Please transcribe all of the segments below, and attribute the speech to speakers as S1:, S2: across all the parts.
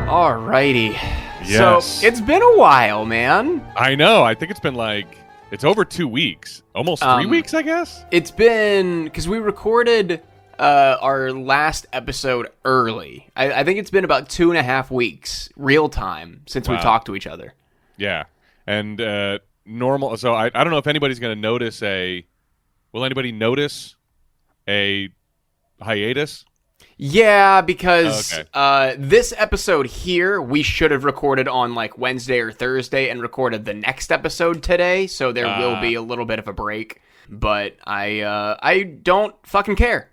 S1: Alrighty.
S2: Yes.
S1: So, it's been a while, man.
S2: I know. I think it's been it's over 2 weeks. Almost 3 weeks, I guess?
S1: It's been, because we recorded our last episode early. I think it's been about 2.5 weeks, real time, since we've talked to each other.
S2: Yeah. And normal, so I don't know if anybody's going to notice will anybody notice a hiatus?
S1: Yeah, because this episode here, we should have recorded on Wednesday or Thursday and recorded the next episode today, so there will be a little bit of a break. But I don't fucking care.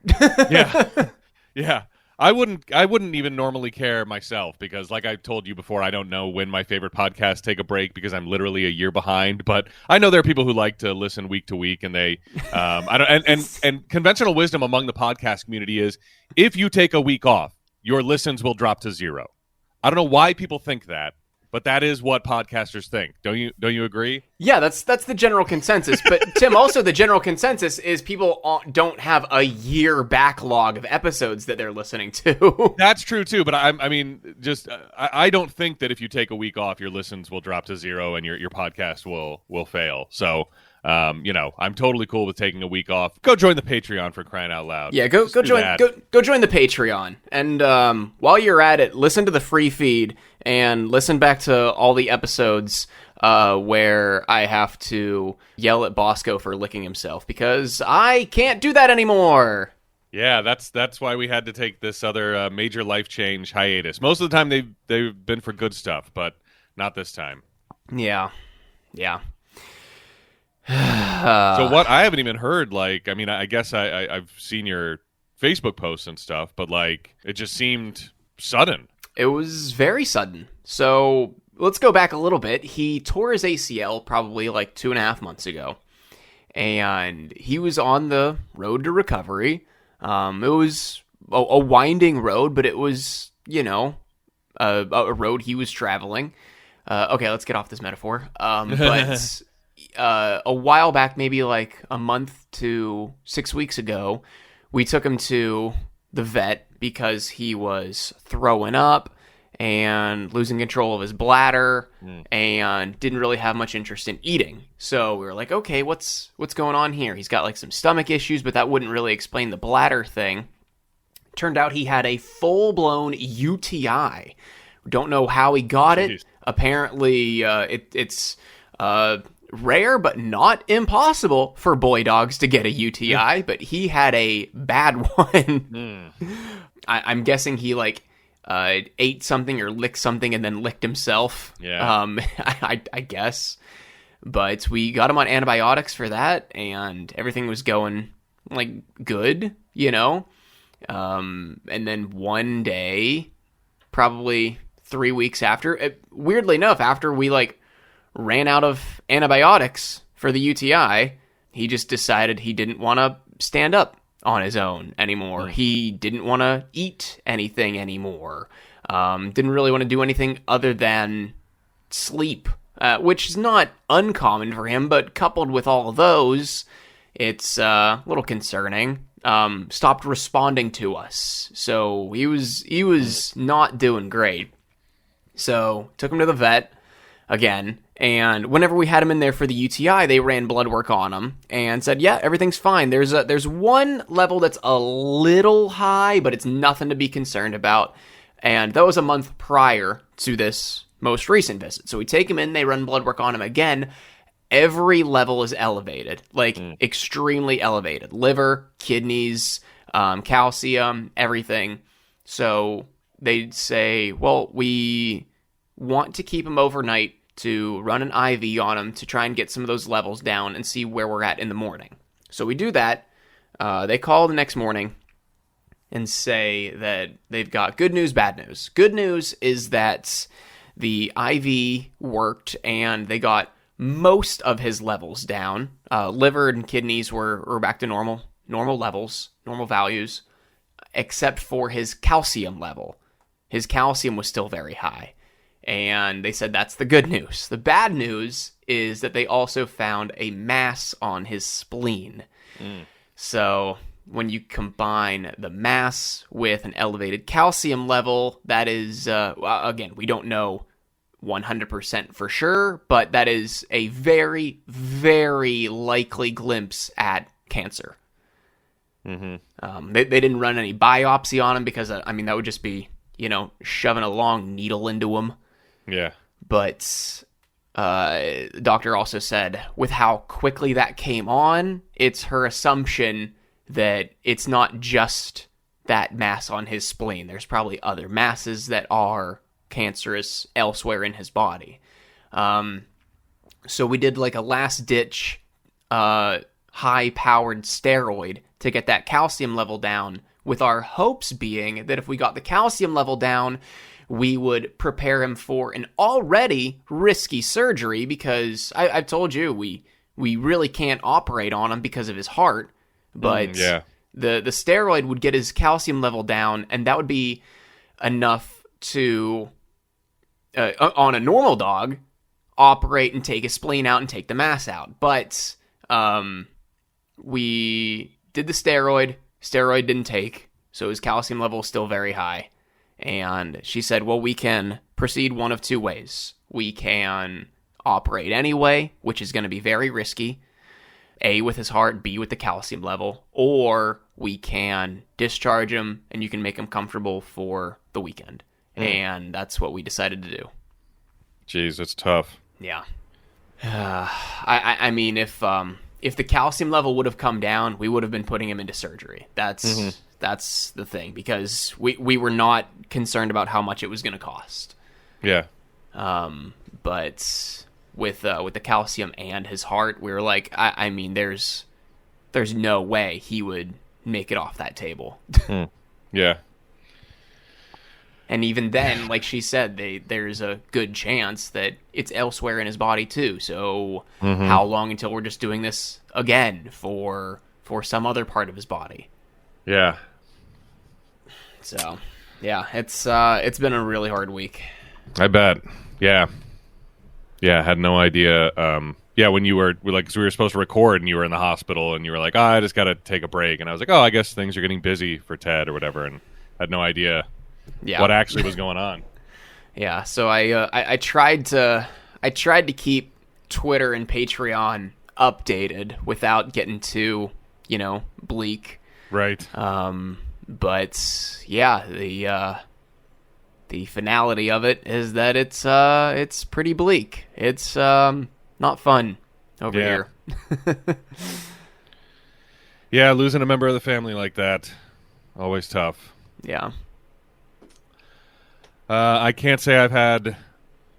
S2: Yeah. I wouldn't even normally care myself because, like I told you before, I don't know when my favorite podcasts take a break because I'm literally a year behind. But I know there are people who like to listen week to week, and they, and conventional wisdom among the podcast community is if you take a week off, your listens will drop to 0. I don't know why people think that, but that is what podcasters think. Don't you agree?
S1: Yeah, that's the general consensus. But Tim, also the general consensus is people don't have a year backlog of episodes that they're listening to. That's
S2: true too. But I don't think that if you take a week off, your listens will drop to 0 and your podcast will fail. So, I'm totally cool with taking a week off. Go join the Patreon for crying out loud.
S1: Yeah, go join the Patreon. And while you're at it, listen to the free feed and listen back to all the episodes where I have to yell at Bosco for licking himself because I can't do that anymore.
S2: Yeah, that's why we had to take this other major life change hiatus. Most of the time they've been for good stuff, but not this time.
S1: Yeah.
S2: So what? I haven't even heard. I guess I've seen your Facebook posts and stuff, but it just seemed sudden.
S1: It was very sudden. So let's go back a little bit. He tore his ACL probably 2.5 months ago, and he was on the road to recovery. It was a winding road, but it was a road he was traveling. Okay, let's get off this metaphor. But a while back, maybe a month to 6 weeks ago, we took him to the vet because he was throwing up and losing control of his bladder and didn't really have much interest in eating. So we were like, okay, what's going on here? He's got some stomach issues, but that wouldn't really explain the bladder thing. Turned out he had a full-blown UTI. Don't know how he got it. Apparently, it's rare but not impossible for boy dogs to get a UTI, but he had a bad one. I'm guessing he ate something or licked something and then licked himself.
S2: Yeah.
S1: I guess. But we got him on antibiotics for that, and everything was going good, and then one day, probably 3 weeks after, weirdly enough, after we ran out of antibiotics for the UTI, he just decided he didn't want to stand up on his own anymore. He didn't want to eat anything anymore. Didn't really want to do anything other than sleep, which is not uncommon for him, but coupled with all of those, it's a little concerning. Stopped responding to us. So he was not doing great. So took him to the vet again, and whenever we had him in there for the UTI, they ran blood work on him and said, yeah, everything's fine. There's one level that's a little high, but it's nothing to be concerned about. And that was a month prior to this most recent visit. So we take him in, they run blood work on him again. Every level is elevated, extremely elevated. Liver, kidneys, calcium, everything. So they'd say, well, we want to keep him overnight to run an IV on him to try and get some of those levels down and see where we're at in the morning. So we do that. They call the next morning and say that they've got good news, bad news. Good news is that the IV worked and they got most of his levels down. Liver and kidneys were back to normal levels, normal values. except for his calcium level. His calcium was still very high. And they said that's the good news. The bad news is that they also found a mass on his spleen. So when you combine the mass with an elevated calcium level, that is, again, we don't know 100% for sure, but that is a very, very likely glimpse at cancer. They didn't run any biopsy on him because, I mean, that would just be, shoving a long needle into him.
S2: Yeah.
S1: But the doctor also said with how quickly that came on, it's her assumption that it's not just that mass on his spleen. There's probably other masses that are cancerous elsewhere in his body. So we did like a last-ditch high-powered steroid to get that calcium level down, with our hopes being that if we got the calcium level down, we would prepare him for an already risky surgery, because I've told you, we really can't operate on him because of his heart, but the steroid would get his calcium level down, and that would be enough to, on a normal dog, operate and take his spleen out and take the mass out. But we did the steroid didn't take, so his calcium level is still very high. And she said, well, we can proceed one of two ways. We can operate anyway, which is going to be very risky, A, with his heart, B, with the calcium level, or we can discharge him and you can make him comfortable for the weekend. And that's what we decided to do.
S2: Jeez, it's tough.
S1: Yeah. I mean, if the calcium level would have come down, we would have been putting him into surgery. That's the thing, because we were not concerned about how much it was going to cost.
S2: Yeah.
S1: But with the calcium and his heart, we were like, I mean, there's no way he would make it off that table.
S2: Yeah.
S1: And even then, like she said, there's a good chance that it's elsewhere in his body too. So how long until we're just doing this again for some other part of his body?
S2: Yeah.
S1: So, yeah, it's been a really hard week.
S2: I bet. Yeah. Yeah, I had no idea. When you were like, so we were supposed to record and you were in the hospital and you were like, I just got to take a break. And I was like, I guess things are getting busy for Ted or whatever. And I had no idea what actually was going on.
S1: Yeah. So I tried to keep Twitter and Patreon updated without getting too, bleak.
S2: Right.
S1: But yeah, the finality of it is that it's pretty bleak. It's not fun over here.
S2: Yeah, losing a member of the family like that, always tough.
S1: Yeah.
S2: I can't say I've had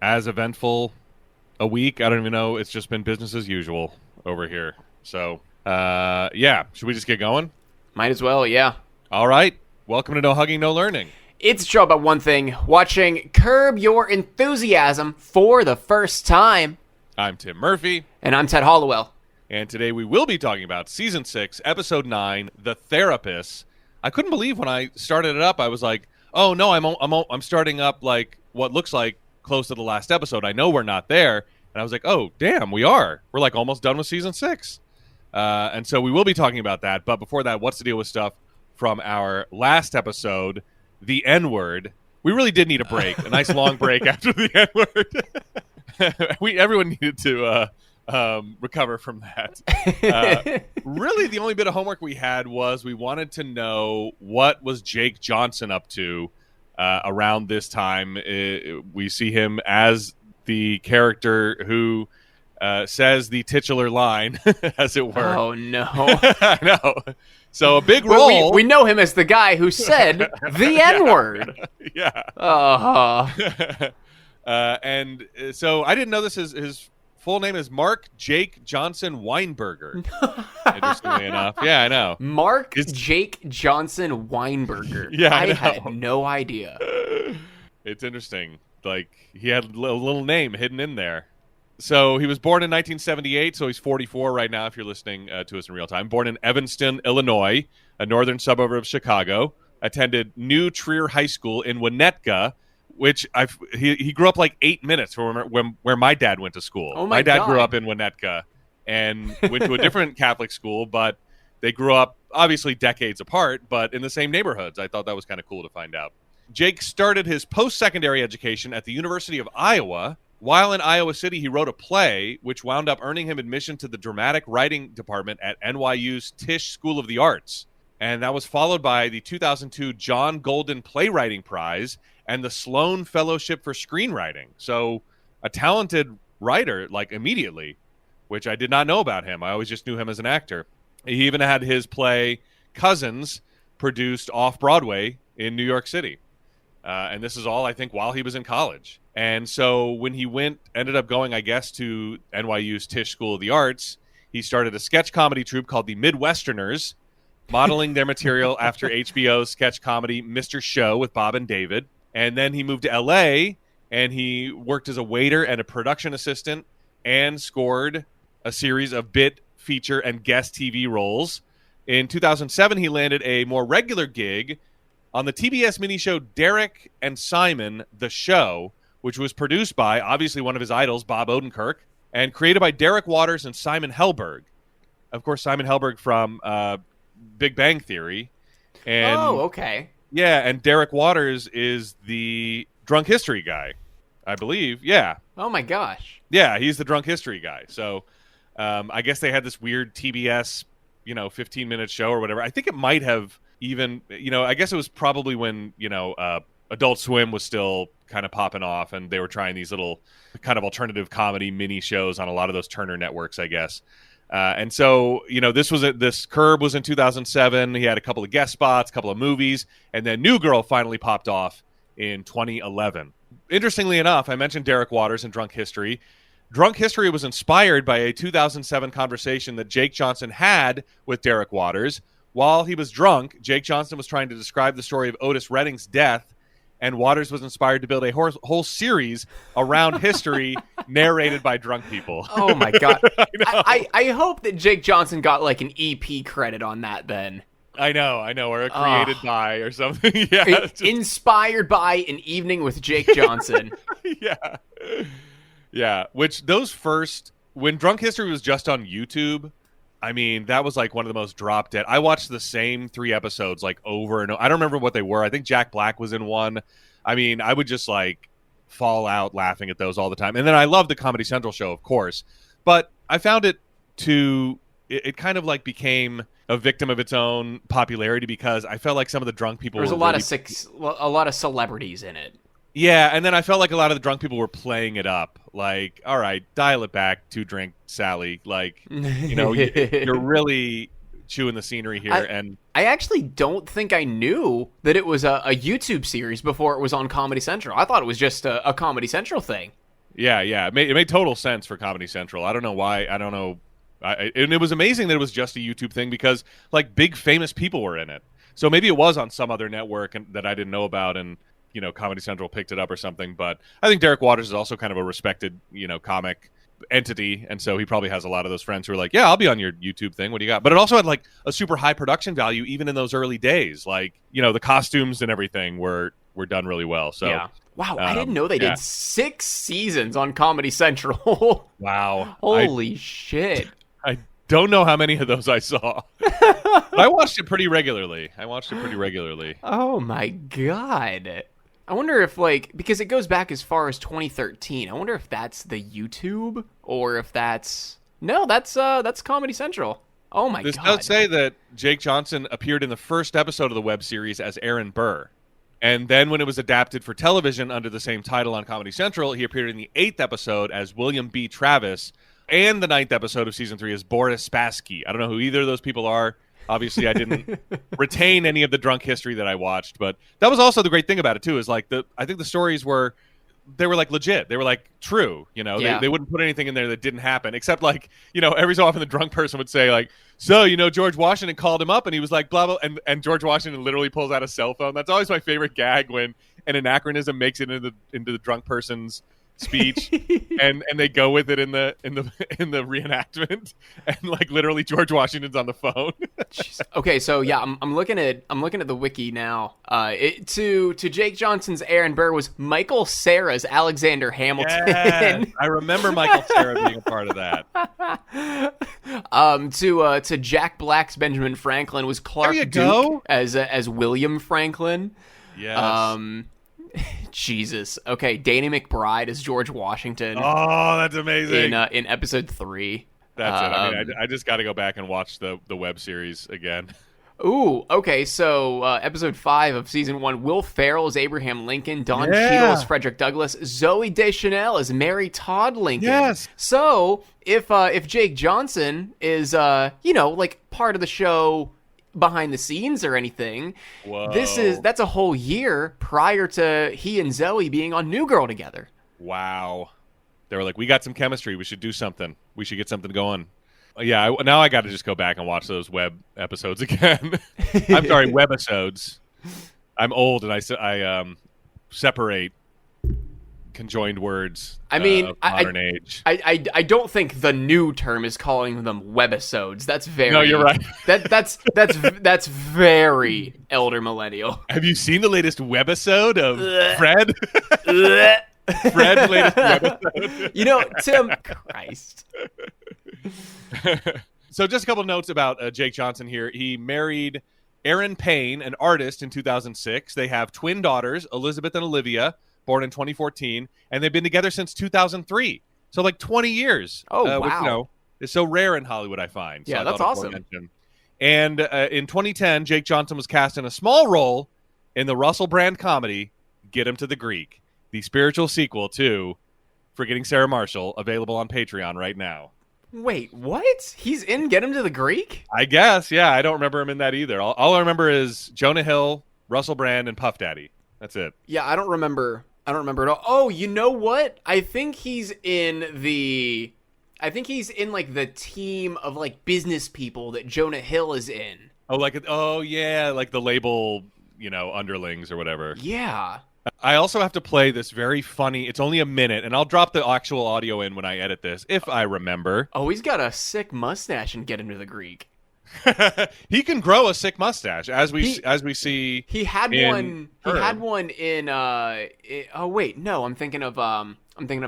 S2: as eventful a week. I don't even know. It's just been business as usual over here. So, should we just get going?
S1: Might as well, yeah.
S2: All right. Welcome to No Hugging, No Learning.
S1: It's a show about one thing, watching Curb Your Enthusiasm for the first time.
S2: I'm Tim Murphy.
S1: And I'm Ted Hollowell.
S2: And today we will be talking about Season 6, Episode 9, The Therapist. I couldn't believe when I started it up, I was like, oh, no, I'm starting up like what looks like close to the last episode. I know we're not there. And I was like, oh, damn, we are. We're like almost done with Season 6. And so we will be talking about that. But before that, what's the deal with stuff from our last episode, the N-word? We really did need a break, a nice long break after the N-word. Everyone needed to recover from that. Really, the only bit of homework we had was we wanted to know what was Jake Johnson up to around this time. We see him as the character who says the titular line, as it were.
S1: Oh, no.
S2: I know. So a big role.
S1: We know him as the guy who said the N-word.
S2: Yeah. And so I didn't know this. His full name is Mark Jake Johnson Weinberger. Interestingly enough. Yeah, I know.
S1: Mark Jake Johnson Weinberger.
S2: Yeah, I
S1: had no idea.
S2: It's interesting. Like, he had a little name hidden in there. So he was born in 1978, so he's 44 right now if you're listening to us in real time. Born in Evanston, Illinois, a northern suburb of Chicago. attended New Trier High School in Winnetka, which he grew up like 8 minutes from where my dad went to school.
S1: Oh
S2: my dad
S1: God.
S2: grew up in Winnetka and went to a different Catholic school, but they grew up obviously decades apart, but in the same neighborhoods. I thought that was kind of cool to find out. Jake started his post-secondary education at the University of Iowa. While in Iowa City, he wrote a play, which wound up earning him admission to the dramatic writing department at NYU's Tisch School of the Arts. And that was followed by the 2002 John Golden Playwriting Prize and the Sloan Fellowship for Screenwriting. So a talented writer, like, immediately, which I did not know about him. I always just knew him as an actor. He even had his play Cousins produced off-Broadway in New York City. And this is all, I think, while he was in college. And so when he ended up going, I guess, to NYU's Tisch School of the Arts, he started a sketch comedy troupe called the Midwesterners, modeling their material after HBO's sketch comedy Mr. Show with Bob and David. And then he moved to L.A., and he worked as a waiter and a production assistant and scored a series of bit, feature, and guest TV roles. In 2007, he landed a more regular gig on the TBS mini show Derek and Simon, The Show, which was produced by, obviously, one of his idols, Bob Odenkirk, and created by Derek Waters and Simon Helberg. Of course, Simon Helberg from Big Bang Theory. And,
S1: okay.
S2: Yeah, and Derek Waters is the drunk history guy, I believe. Yeah.
S1: Oh, my gosh.
S2: Yeah, he's the drunk history guy. So I guess they had this weird TBS, 15-minute show or whatever. I think it might have even, I guess it was probably when, Adult Swim was still kind of popping off, and they were trying these little kind of alternative comedy mini shows on a lot of those Turner networks, I guess. And so, this Curb was in 2007. He had a couple of guest spots, a couple of movies, and then New Girl finally popped off in 2011. Interestingly enough, I mentioned Derek Waters in Drunk History. Drunk History was inspired by a 2007 conversation that Jake Johnson had with Derek Waters. While he was drunk, Jake Johnson was trying to describe the story of Otis Redding's death, and Waters was inspired to build a whole series around history narrated by drunk people.
S1: Oh, my God. I hope that Jake Johnson got, like, an EP credit on that then.
S2: I know, or a created by or something. Yeah,
S1: inspired by An Evening with Jake Johnson.
S2: Yeah, which when Drunk History was just on YouTube, I mean, that was like one of the most drop dead. I watched the same 3 episodes like over and over. I don't remember what they were. I think Jack Black was in one. I mean, I would just like fall out laughing at those all the time. And then I loved the Comedy Central show, of course. But I found it kind of like became a victim of its own popularity because I felt like some of the drunk people
S1: There's a lot of celebrities in it.
S2: Yeah, and then I felt like a lot of the drunk people were playing it up. Like, all right, dial it back, 2-drink Sally. Like, you're really chewing the scenery here.
S1: I actually don't think I knew that it was a YouTube series before it was on Comedy Central. I thought it was just a Comedy Central thing.
S2: Yeah. It made total sense for Comedy Central. I don't know why. I don't know. And it was amazing that it was just a YouTube thing because, like, big famous people were in it. So maybe it was on some other network that I didn't know about, and Comedy Central picked it up or something. But I think Derek Waters is also kind of a respected, comic entity. And so he probably has a lot of those friends who are like, yeah, I'll be on your YouTube thing. What do you got? But it also had like a super high production value, even in those early days. Like, the costumes and everything were done really well. So,
S1: yeah. Wow. I didn't know they did 6 seasons on Comedy Central.
S2: Wow.
S1: Holy shit.
S2: I don't know how many of those I saw. But I watched it pretty regularly.
S1: Oh my God. I wonder if, because it goes back as far as 2013. I wonder if that's the YouTube or if that's Comedy Central. Oh my God.
S2: This does say that Jake Johnson appeared in the first episode of the web series as Aaron Burr. And then when it was adapted for television under the same title on Comedy Central, he appeared in the 8th episode as William B. Travis and the 9th episode of season 3 as Boris Spassky. I don't know who either of those people are. Obviously, I didn't retain any of the drunk history that I watched, but that was also the great thing about it too. Is I think the stories were like legit. They were like true. They wouldn't put anything in there that didn't happen, except every so often the drunk person would say like, so George Washington called him up and he was like blah blah, and George Washington literally pulls out a cell phone. That's always my favorite gag when an anachronism makes it into the drunk person's speech, and they go with it in the reenactment, and like literally George Washington's on the phone.
S1: Okay, so yeah, I'm looking at the wiki now. To Jake Johnson's Aaron Burr was Michael Cera's Alexander Hamilton.
S2: Yes, I remember Michael Cera being a part of that.
S1: To Jack Black's Benjamin Franklin was Clark Duke as William Franklin.
S2: Yes.
S1: Jesus. Okay, Danny McBride as George Washington.
S2: Oh, that's amazing.
S1: In episode 3.
S2: That's it. I mean, I just got to go back and watch the web series again.
S1: Ooh, okay, so episode 5 of season 1, Will Ferrell as Abraham Lincoln, Don Cheadle as Frederick Douglass, Zoe Deschanel as Mary Todd Lincoln.
S2: Yes.
S1: So, if Jake Johnson is, like part of the show behind the scenes or anything, that's a whole year prior to he and Zoe being on New Girl together.
S2: Wow. They were like, we got some chemistry. We should do something. We should get something going. Yeah, now I got to just go back and watch those web episodes again. I'm sorry, webisodes. I'm old and I separate conjoined words.
S1: I mean,
S2: modern age.
S1: I don't think the new term is calling them webisodes. That's very.
S2: No, you're right.
S1: That's very elder millennial.
S2: Have you seen the latest webisode of Fred? Fred's latest webisode.
S1: Tim. Christ.
S2: So just a couple notes about Jake Johnson here. He married Erin Payne, an artist, in 2006. They have twin daughters, Elizabeth and Olivia, born in 2014, and they've been together since 2003. So like 20 years.
S1: Oh, wow.
S2: Which, is so rare in Hollywood, I find. So
S1: yeah, that's awesome.
S2: And in 2010, Jake Johnson was cast in a small role in the Russell Brand comedy Get Him to the Greek, the spiritual sequel to Forgetting Sarah Marshall, available on Patreon right now.
S1: Wait, what? He's in Get Him to the Greek?
S2: I guess, yeah. I don't remember him in that either. All I remember is Jonah Hill, Russell Brand, and Puff Daddy. That's it.
S1: Yeah, I don't remember at all. Oh, you know what? I think he's in like the team of like business people that Jonah Hill is in.
S2: Oh, yeah, like the label, underlings or whatever.
S1: Yeah.
S2: I also have to play this very funny, it's only a minute, and I'll drop the actual audio in when I edit this, if I remember.
S1: Oh, he's got a sick mustache and Get Him to the Greek.
S2: He can grow a sick mustache, as we see.
S1: He had one. He had one in. Oh wait, no, I'm thinking of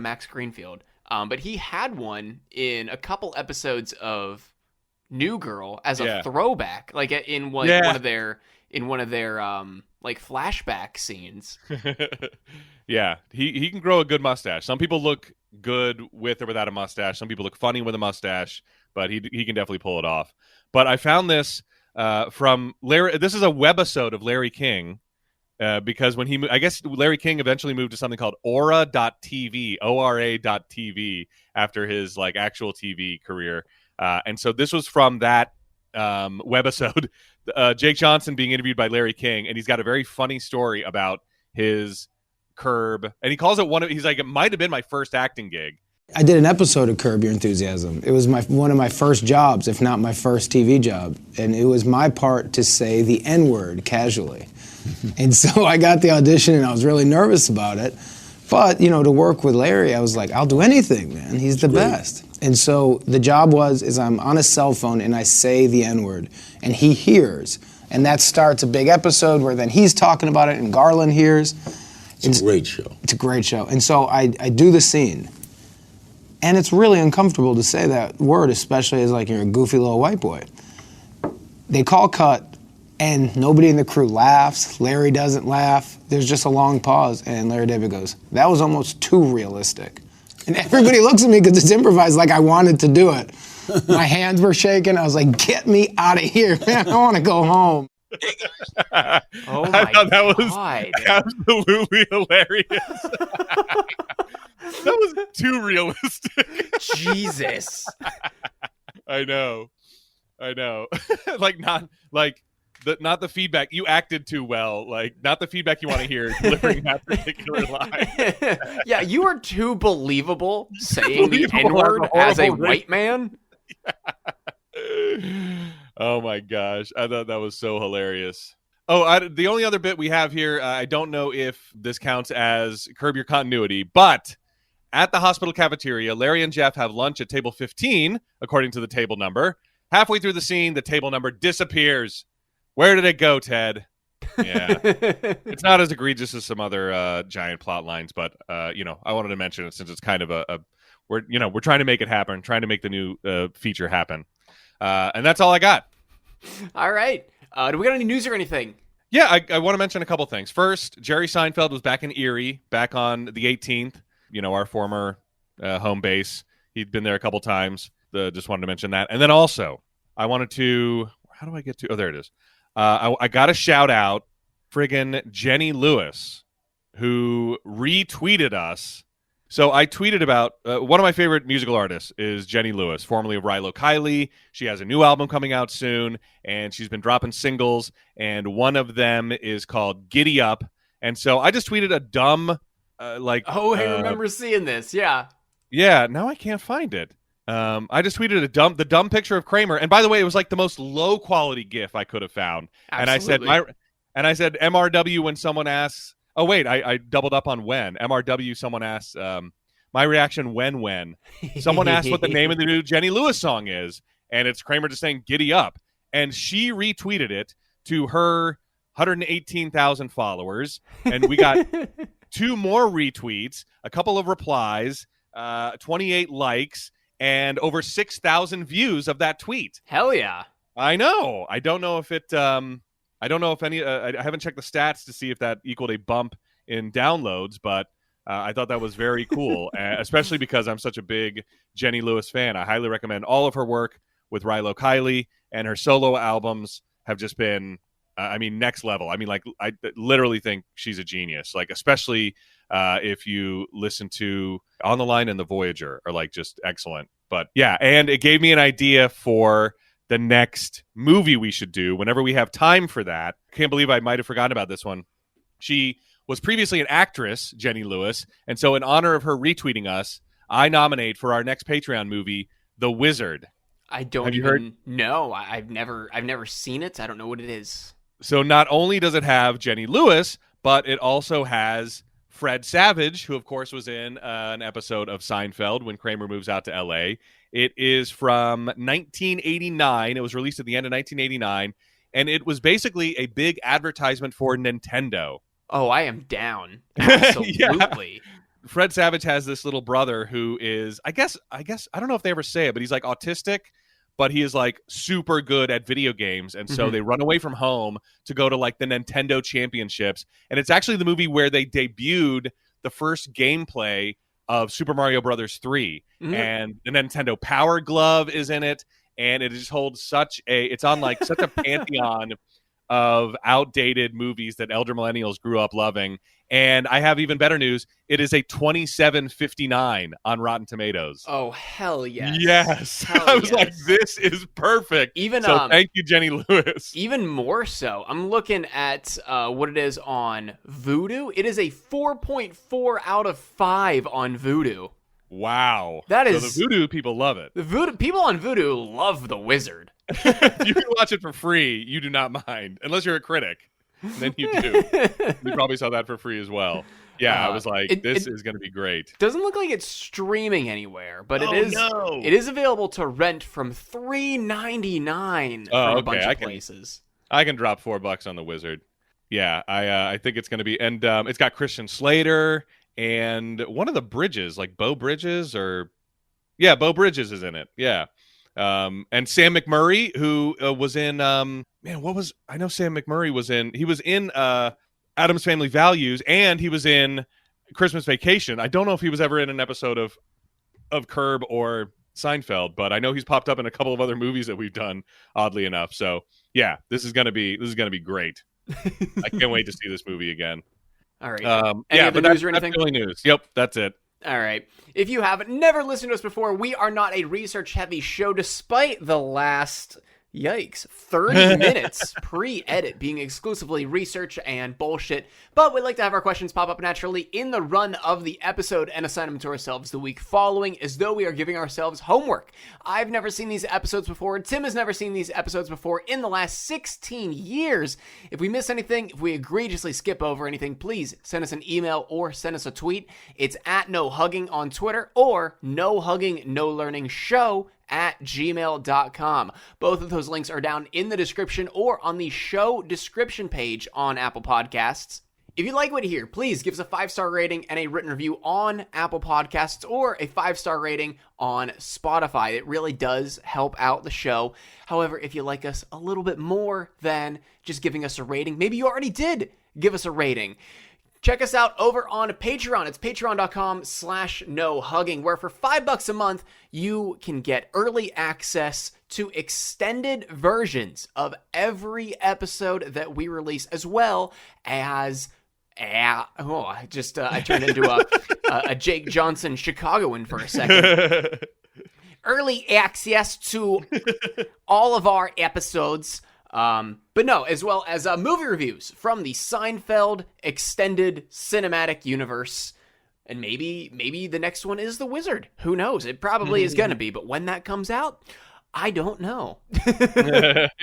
S1: Max Greenfield. But he had one in a couple episodes of New Girl as a throwback, like in one of their like flashback scenes.
S2: Yeah, he can grow a good mustache. Some people look good with or without a mustache. Some people look funny with a mustache, but he can definitely pull it off. But I found this from Larry. This is a webisode of Larry King because when I guess Larry King eventually moved to something called Ora.tv, ORA.tv, after his like actual TV career. And so this was from that webisode. Jake Johnson being interviewed by Larry King, and he's got a very funny story about his Curb, and he calls it he's like, it might have been my first acting gig.
S3: I did an episode of Curb Your Enthusiasm. It was one of my first jobs, if not my first TV job, and it was my part to say the N-word casually. And so I got the audition, and I was really nervous about it. But, to work with Larry, I was like, I'll do anything, man. He's the best. And so the job is I'm on a cell phone, and I say the N-word, and he hears. And that starts a big episode where then he's talking about it, and Garland hears.
S4: It's a great show.
S3: It's a great show. And so I do the scene. And it's really uncomfortable to say that word, especially as like you're a goofy little white boy. They call cut, and nobody in the crew laughs. Larry doesn't laugh. There's just a long pause, and Larry David goes, "That was almost too realistic." And everybody looks at me because it's improvised like I wanted to do it. My hands were shaking. I was like, "Get me out of here, man. I want to go home."
S1: Oh my God.
S2: That was absolutely hilarious. That was too realistic.
S1: Jesus.
S2: I know. Not the feedback. You acted too well. Like, not the feedback you want to hear delivering that particular line.
S1: Yeah, you are too believable saying the N-word as a white man.
S2: Oh my gosh. I thought that was so hilarious. Oh, the only other bit we have here, I don't know if this counts as Curb Your Continuity, but At the hospital cafeteria, Larry and Jeff have lunch at table 15, according to the table number. Halfway through the scene, the table number disappears. Where did it go, Ted? Yeah. It's not as egregious as some other giant plot lines, but, I wanted to mention it since it's kind of we're trying to make it happen, trying to make the new feature happen. And that's all I got.
S1: All right. Do we got any news or anything?
S2: Yeah, I want to mention a couple things. First, Jerry Seinfeld was back in Erie, back on the 18th, our former home base. He'd been there a couple times. Just wanted to mention that. And then also, I wanted to, how do I get to, oh, there it is. I got to shout out friggin' Jenny Lewis, who retweeted us. So I tweeted about one of my favorite musical artists is Jenny Lewis, formerly of Rilo Kiley. She has a new album coming out soon, and she's been dropping singles, and one of them is called Giddy Up. And so I just tweeted a dumb,
S1: I remember seeing this, yeah.
S2: Yeah, now I can't find it. I just tweeted the dumb picture of Kramer, and by the way, it was like the most low-quality GIF I could have found.
S1: Absolutely.
S2: And I said MRW when someone asks. Oh, wait, I doubled up on when. MRW, someone asks, my reaction when. Someone asked what the name of the new Jenny Lewis song is, and it's Kramer just saying, Giddy Up. And she retweeted it to her 118,000 followers, and we got 2 more retweets, a couple of replies, 28 likes, and over 6,000 views of that tweet.
S1: Hell yeah.
S2: I know. I don't know if it... I don't know if any. I haven't checked the stats to see if that equaled a bump in downloads, but I thought that was very cool, especially because I'm such a big Jenny Lewis fan. I highly recommend all of her work with Rilo Kiley, and her solo albums have just been, next level. I literally think she's a genius. Like, especially if you listen to On the Line and The Voyager are like just excellent. But yeah, and it gave me an idea for the next movie we should do whenever we have time for that. Can't believe I might have forgotten about this one. She was previously an actress, Jenny Lewis, and so in honor of her retweeting us, I nominate for our next Patreon movie, The Wizard.
S1: I don't
S2: have
S1: even
S2: you heard?
S1: know. I've never seen it. I don't know what it is.
S2: So not only does it have Jenny Lewis, but it also has Fred Savage, who of course was in an episode of Seinfeld when Kramer moves out to L.A. It is from 1989. It was released at the end of 1989, and it was basically a big advertisement for Nintendo.
S1: Oh, I am down. Absolutely.
S2: Yeah. Fred Savage has this little brother who is, I guess, I don't know if they ever say it, but he's like autistic, but he is like super good at video games. And so they run away from home to go to like the Nintendo Championships. And it's actually the movie where they debuted the first gameplay of Super Mario Brothers 3, and the Nintendo Power Glove is in it, and it just holds it's on like such a pantheon of outdated movies that elder millennials grew up loving. And I have even better news. It is a 27.59 on Rotten Tomatoes.
S1: Oh, hell yes.
S2: Yes.
S1: Hell
S2: I was
S1: yes.
S2: like, this is perfect. Thank you, Jenny Lewis.
S1: Even more so. I'm looking at what it is on Vudu. It is a 4.4 out of 5 on Vudu.
S2: Wow.
S1: That is...
S2: So the Vudu people love it.
S1: The people on Vudu love The Wizard.
S2: If you can watch it for free, you do not mind. Unless you're a critic. Then you do. You probably saw that for free as well. Yeah, I was like, this is going to be great.
S1: Doesn't look like it's streaming anywhere, but it is available to rent from $3.99 from a bunch of places.
S2: I can drop $4 on The Wizard. Yeah, I think it's going to be, and it's got Christian Slater and one of the Bridges, like Bo Bridges, Bo Bridges is in it. Yeah. And Sam McMurray, who was in I know Sam McMurray was in Addams Family Values, and he was in Christmas Vacation. I don't know if he was ever in an episode of Curb or Seinfeld, but I know he's popped up in a couple of other movies that we've done, oddly enough. So yeah, this is gonna be great. I can't wait to see this movie again.
S1: All right. Any other news or anything?
S2: That's really news. Yep, that's it.
S1: All right. If you have never listened to us before, we are not a research-heavy show, despite the last Yikes. 30 minutes pre-edit being exclusively research and bullshit. But we like to have our questions pop up naturally in the run of the episode and assign them to ourselves the week following as though we are giving ourselves homework. I've never seen these episodes before. Tim has never seen these episodes before in the last 16 years. If we miss anything, if we egregiously skip over anything, please send us an email or send us a tweet. It's at NoHugging on Twitter or NoHuggingNoLearningShow at gmail.com. Both of those links are down in the description or on the show description page on Apple Podcasts. If you like what you hear, please give us a 5-star rating and a written review on Apple Podcasts or a 5-star rating on Spotify. It really does help out the show. However, if you like us a little bit more than just giving us a rating, maybe you already did give us a rating. Check us out over on Patreon. It's patreon.com/nohugging, where for $5 a month, you can get early access to extended versions of every episode that we release, as well as I turned into a Jake Johnson Chicagoan for a second. Early access to all of our episodes. But no, as well as movie reviews from the Seinfeld extended cinematic universe. And maybe the next one is The Wizard. Who knows? It probably is going to be. But when that comes out, I don't know.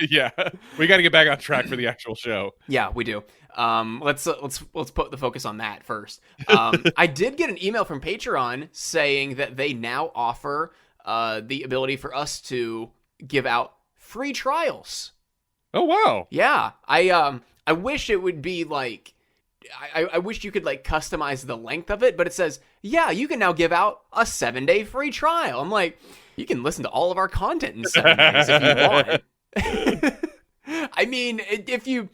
S2: Yeah, we got to get back on track for the actual show.
S1: Yeah, we do. Let's put the focus on that first. I did get an email from Patreon saying that they now offer the ability for us to give out free trials.
S2: Oh, wow.
S1: Yeah. I wish it would be like, I wish you could like customize the length of it, but it says, yeah, you can now give out a 7-day free trial. I'm like, you can listen to all of our content in 7 days if you want. I mean, if you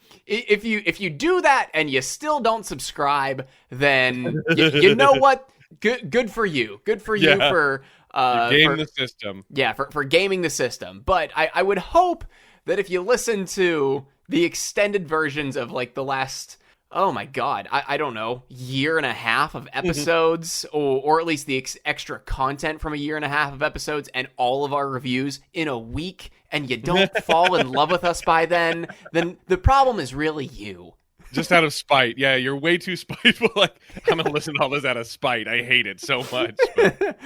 S1: do that and you still don't subscribe, then you know what? Good for you. Good for you for
S2: game the system.
S1: Yeah, for gaming the system. But I would hope that if you listen to the extended versions of like the last, oh my God, I don't know, year and a half of episodes, or at least the extra content from a year and a half of episodes and all of our reviews in a week, and you don't fall in love with us by then the problem is really you.
S2: Just out of spite. Yeah, you're way too spiteful. Like, I'm going to listen to all this out of spite. I hate it so much. But...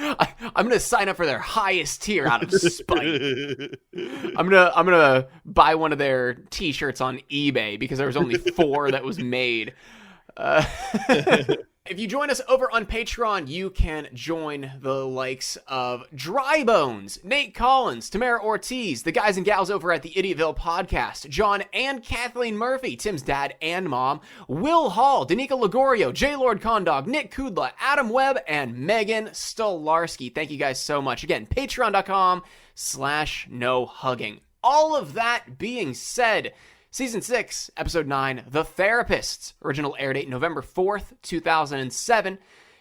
S1: I'm going to sign up for their highest tier out of spite. I'm gonna buy one of their t-shirts on eBay because there was only 4 that was made. If you join us over on Patreon, you can join the likes of Dry Bones, Nate Collins, Tamara Ortiz, the guys and gals over at the Idiotville podcast, John and Kathleen Murphy, Tim's dad and mom, Will Hall, Danica Ligorio, J. Lord Condog, Nick Kudla, Adam Webb, and Megan Stolarski. Thank you guys so much. Again, patreon.com/nohugging. All of that being said, Season 6, Episode 9, The Therapists. Original air date November 4th, 2007.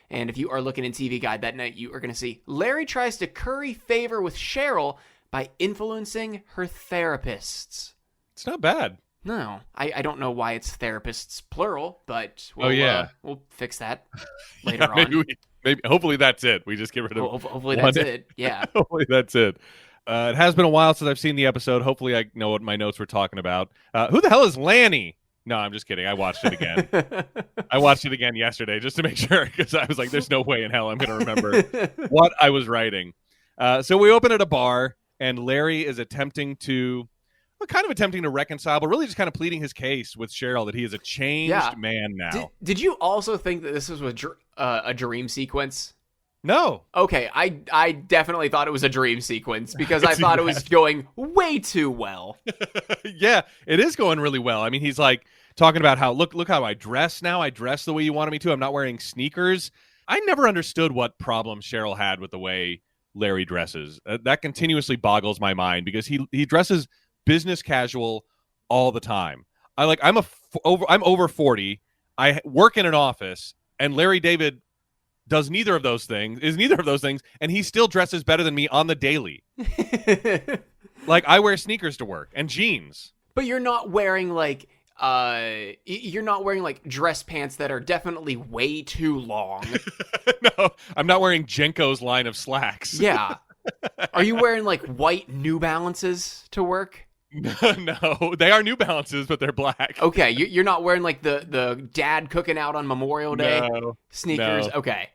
S1: And if you are looking in TV Guide that night, you are going to see Larry tries to curry favor with Cheryl by influencing her therapists.
S2: It's not bad.
S1: No, I don't know why it's therapists, plural, but we'll fix that later on.
S2: Maybe hopefully that's it. We just get rid of
S1: hopefully that's it, yeah.
S2: Hopefully that's it. It has been a while since I've seen the episode. Hopefully I know what my notes were talking about. Who the hell is Lanny? No, I'm just kidding. I watched it again. I watched it again yesterday just to make sure, because I was like, there's no way in hell I'm going to remember what I was writing. So we open at a bar, and Larry is attempting to reconcile, but really just kind of pleading his case with Cheryl that he is a changed man now.
S1: Did you also think that this was a dream sequence?
S2: No.
S1: Okay, I definitely thought it was a dream sequence because I thought it was going way too well.
S2: Yeah, it is going really well. I mean, he's like talking about how, look how I dress now. I dress the way you wanted me to. I'm not wearing sneakers. I never understood what problem Cheryl had with the way Larry dresses. That continuously boggles my mind because he dresses business casual all the time. I'm over 40. I work in an office, and Larry David is neither of those things, and he still dresses better than me on the daily. Like, I wear sneakers to work and jeans.
S1: But you're not wearing like dress pants that are definitely way too long.
S2: No, I'm not wearing Jenko's line of slacks.
S1: Yeah. Are you wearing like white New Balances to work?
S2: No, they are New Balances, but they're black.
S1: Okay, you're not wearing like the dad cooking out on Memorial Day sneakers.
S2: No.
S1: Okay.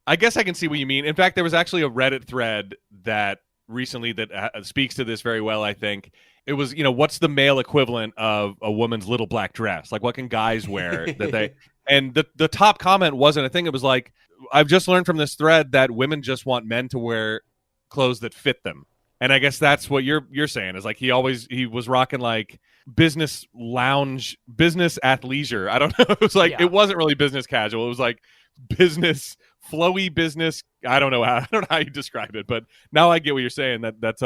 S2: I guess I can see what you mean. In fact, there was actually a Reddit thread that recently that speaks to this very well, I think. It was, what's the male equivalent of a woman's little black dress? Like, what can guys wear that they... And the top comment wasn't a thing. It was like, I've just learned from this thread that women just want men to wear clothes that fit them. And I guess that's what you're saying is like he was rocking like business lounge, business athleisure. I don't know. It was like It wasn't really business casual. It was like business flowy business. I don't know how you describe it, but now I get what you're saying. That's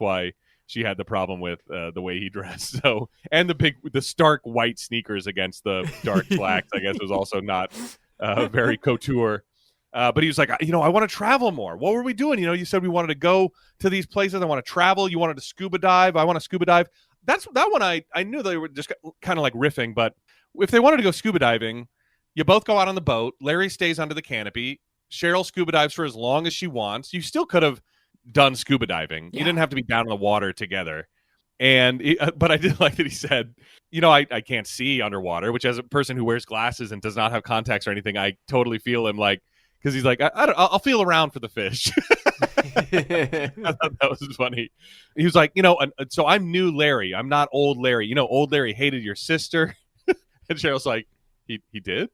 S2: why she had the problem with the way he dressed. So, and the stark white sneakers against the dark blacks, I guess, was also not very couture. But he was like, I want to travel more. What were we doing? You said we wanted to go to these places. I want to travel. You wanted to scuba dive. I want to scuba dive. That one I knew they were just kind of like riffing. But if they wanted to go scuba diving, you both go out on the boat. Larry stays under the canopy. Cheryl scuba dives for as long as she wants. You still could have done scuba diving. You didn't have to be down in the water together. But I did like that he said, I can't see underwater, which as a person who wears glasses and does not have contacts or anything, I totally feel him like, because he's like, I'll feel around for the fish. I thought that was funny. He was like, so I'm new Larry. I'm not old Larry. Old Larry hated your sister. And Cheryl's like, he did?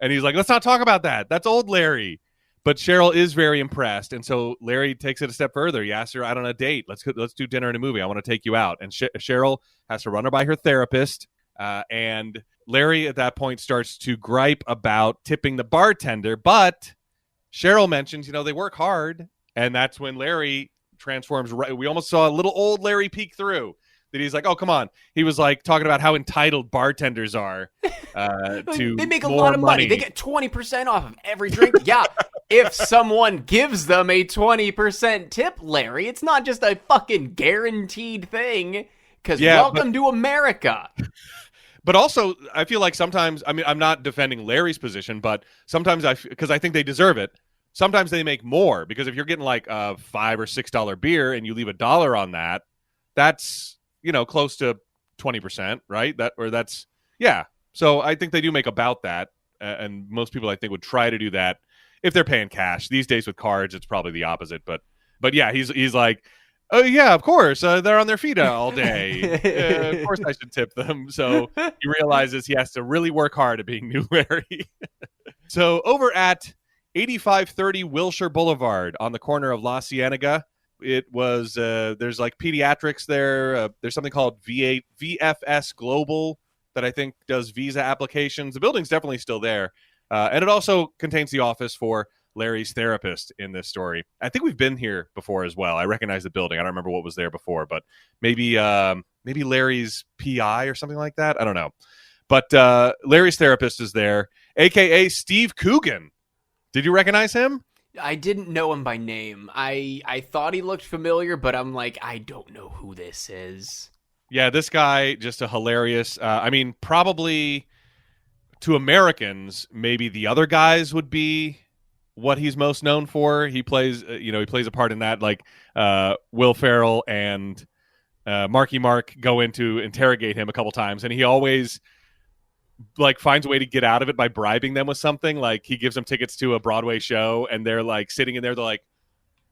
S2: And he's like, let's not talk about that. That's old Larry. But Cheryl is very impressed. And so Larry takes it a step further. He asks her out on a date. Let's do dinner and a movie. I want to take you out. And Cheryl has to run her by her therapist. And Larry at that point starts to gripe about tipping the bartender, but Cheryl mentions, they work hard, and that's when Larry transforms. We almost saw a little old Larry peek through. That he's like, oh, come on. He was like talking about how entitled bartenders are to
S1: they make a
S2: more
S1: lot of money. They get 20% off of every drink. Yeah, if someone gives them a 20% tip, Larry, it's not just a fucking guaranteed thing. Because welcome to America.
S2: But also, I feel like sometimes, I'm not defending Larry's position, but sometimes because I think they deserve it, sometimes they make more. Because if you're getting like a $5 or $6 beer and you leave $1 on that, that's, close to 20%, right? So I think they do make about that. And most people, I think, would try to do that if they're paying cash. These days with cards, it's probably the opposite. But yeah, he's like, oh, yeah, of course. They're on their feet all day. Of course I should tip them. So he realizes he has to really work hard at being new Larry. So over at 8530 Wilshire Boulevard on the corner of La Cienega, it was, there's like pediatrics there. There's something called VFS Global that I think does visa applications. The building's definitely still there. And it also contains the office for Larry's therapist in this story. I think we've been here before as well. I recognize the building. I don't remember what was there before, but maybe Larry's PI or something like that. I don't know. But Larry's therapist is there, a.k.a. Steve Coogan. Did you recognize him?
S1: I didn't know him by name. I thought he looked familiar, but I'm like, I don't know who this is.
S2: Yeah, this guy, just a hilarious... probably to Americans, maybe the other guys would be what he's most known for. He plays, he plays a part in that, like Will Ferrell and Marky Mark go in to interrogate him a couple times, and he always like finds a way to get out of it by bribing them with something. Like he gives them tickets to a Broadway show, and they're like sitting in there. They're like,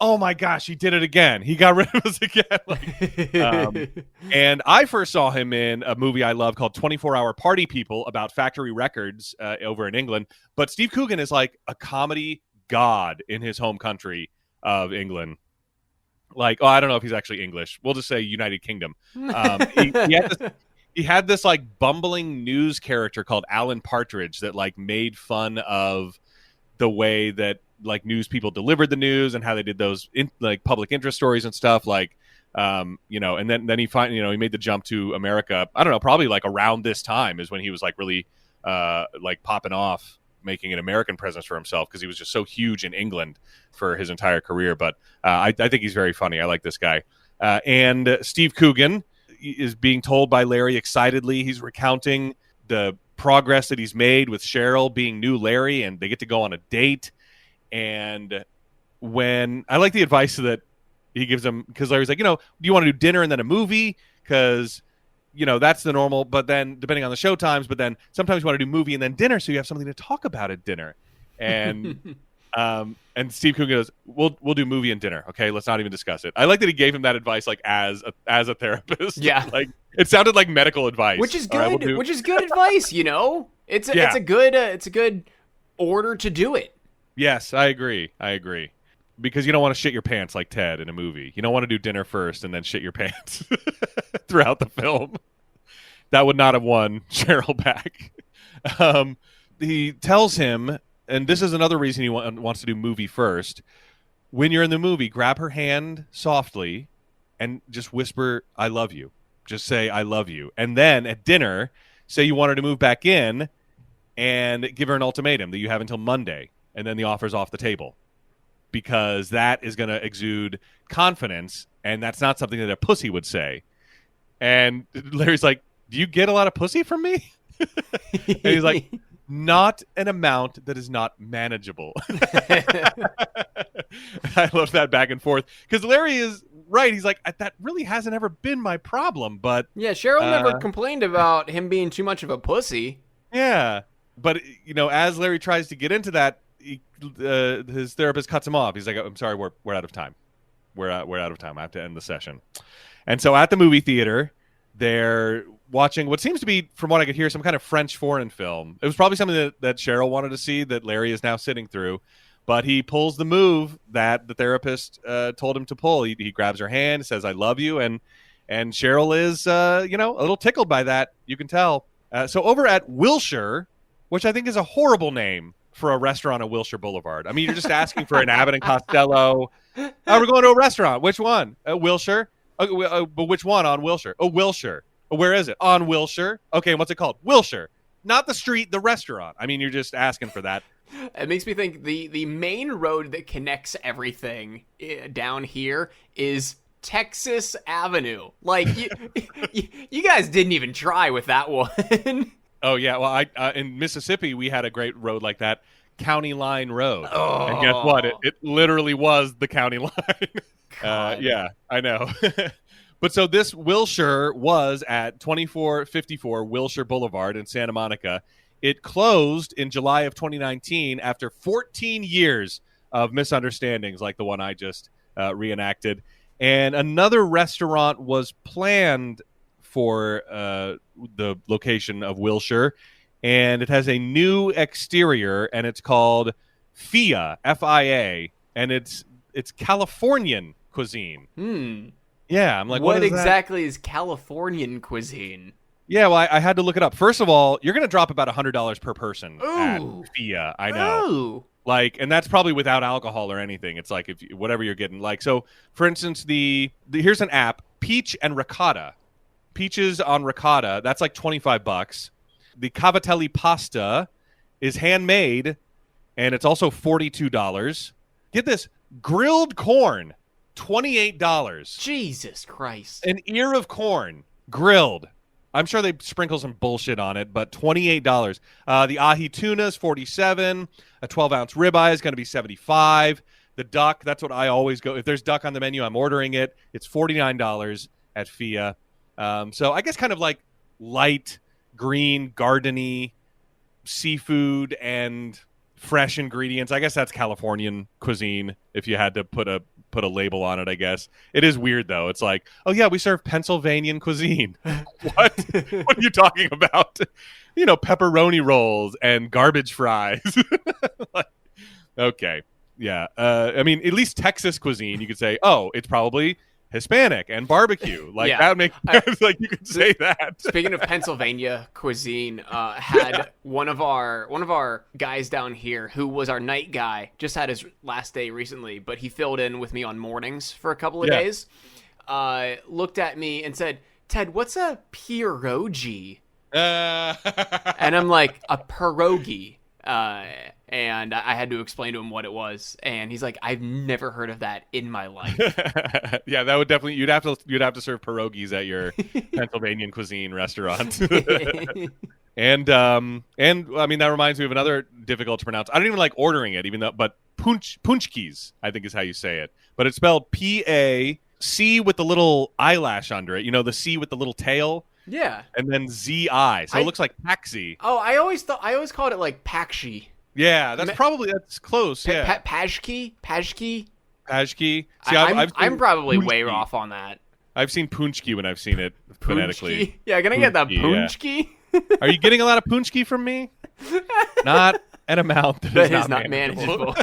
S2: "Oh my gosh, he did it again! He got rid of us again!" And I first saw him in a movie I love called 24-Hour Party People about factory records over in England. But Steve Coogan is like a comedy god in his home country of England. Like, I don't know if he's actually English. We'll just say United Kingdom. He had this like bumbling news character called Alan Partridge that like made fun of the way that like news people delivered the news and how they did those like public interest stories and stuff. Like, and then he he made the jump to America. I don't know, probably like around this time is when he was like really like popping off, making an American presence for himself because he was just so huge in England for his entire career. But I think he's very funny. I like this guy. And Steve Coogan is being told by Larry excitedly. He's recounting the progress that he's made with Cheryl being new Larry, and they get to go on a date. And when I like the advice that he gives him, because Larry's like, do you want to do dinner and then a movie? Because that's the normal, but then depending on the show times, but then sometimes you want to do movie and then dinner, so you have something to talk about at dinner. And and Steve Coogan goes, we'll do movie and dinner. Okay, let's not even discuss it. I like that he gave him that advice like as a therapist.
S1: Yeah,
S2: like it sounded like medical advice,
S1: which is good.
S2: Right,
S1: which is good advice. It's a good order to do it.
S2: Yes, I agree. Because you don't want to shit your pants like Ted in a movie. You don't want to do dinner first and then shit your pants throughout the film. That would not have won Cheryl back. He tells him, and this is another reason he wants to do movie first. When you're in the movie, grab her hand softly and just whisper, "I love you." Just say, "I love you." And then at dinner, say you want her to move back in and give her an ultimatum that you have until Monday. And then the offer's off the table. Because that is going to exude confidence, and that's not something that a pussy would say. And Larry's like, "Do you get a lot of pussy from me?" And he's like, "Not an amount that is not manageable." I love that back and forth. Because Larry is right. He's like, that really hasn't ever been my problem. But
S1: yeah, Cheryl never complained about him being too much of a pussy.
S2: Yeah. But, as Larry tries to get into that, his therapist cuts him off. He's like, "I'm sorry, we're out of time. We're out of time. I have to end the session." And so at the movie theater, they're watching what seems to be, from what I could hear, some kind of French foreign film. It was probably something that Cheryl wanted to see that Larry is now sitting through. But he pulls the move that the therapist told him to pull. He grabs her hand, says, "I love you," and Cheryl is a little tickled by that. You can tell. So over at Wilshire, which I think is a horrible name for a restaurant on Wilshire Boulevard. I mean, you're just asking for an Abbott and Costello. Oh, we're going to a restaurant. Which one? Wilshire. But which one on Wilshire? Oh, Wilshire. Oh, where is it? On Wilshire. Okay, and what's it called? Wilshire. Not the street, the restaurant. I mean, you're just asking for that.
S1: It makes me think the main road that connects everything down here is Texas Avenue. Like, you guys didn't even try with that one.
S2: Oh, yeah. Well, in Mississippi, we had a great road like that, County Line Road.
S1: Oh.
S2: And guess what? It literally was the county line. Yeah, I know. But so this Wilshire was at 2454 Wilshire Boulevard in Santa Monica. It closed in July of 2019 after 14 years of misunderstandings like the one I just reenacted. And another restaurant was planned for the location of Wilshire, and it has a new exterior, and it's called FIA, F-I-A, and it's Californian cuisine. Yeah, I'm like,
S1: what exactly is Californian cuisine?
S2: Yeah, well, I had to look it up. First of all, you're going to drop about $100 per person
S1: Ooh.
S2: at FIA. I know.
S1: Ooh.
S2: Like, and that's probably without alcohol or anything. It's like whatever you're getting. Like, so for instance, here's an app, Peach and Ricotta. Peaches on ricotta, that's like $25. The cavatelli pasta is handmade, and it's also $42. Get this, grilled corn, $28.
S1: Jesus Christ.
S2: An ear of corn, grilled. I'm sure they sprinkle some bullshit on it, but $28. The ahi tuna is $47. A 12-ounce ribeye is going to be $75. The duck, that's what I always go. If there's duck on the menu, I'm ordering it. It's $49 at FIA. So I guess kind of like light, green, gardeny seafood and fresh ingredients. I guess that's Californian cuisine if you had to put a label on it, I guess. It is weird, though. It's like, oh, yeah, we serve Pennsylvanian cuisine. What? What are you talking about? Pepperoni rolls and garbage fries. Okay. Yeah. I mean, at least Texas cuisine, you could say, oh, it's probably Hispanic and barbecue. Like, yeah. That makes sense. Like, you could say that.
S1: Speaking of Pennsylvania cuisine, had one of our guys down here who was our night guy, just had his last day recently, but he filled in with me on mornings for a couple of days, looked at me and said, "Ted, what's a pierogi?" And I'm like, "A pierogi." And I had to explain to him what it was, and he's like, "I've never heard of that in my life."
S2: Yeah, that would definitely you'd have to serve pierogies at your Pennsylvanian cuisine restaurant. And I mean, that reminds me of another difficult to pronounce. I don't even like ordering it, even though, but punchkis, I think is how you say it. But it's spelled P-A-C with the little eyelash under it. You know, the C with the little tail.
S1: Yeah.
S2: And then Z-I. So it looks like Paxi.
S1: Oh, I always called it like Pakshi.
S2: Yeah, that's close. Yeah.
S1: Pajki?
S2: Pajki. See,
S1: I'm probably way off on that.
S2: I've seen punchki when I've seen it phonetically.
S1: Yeah, can I get that punchki?
S2: Yeah. Are you getting a lot of punchki from me? Not an amount that is not manageable.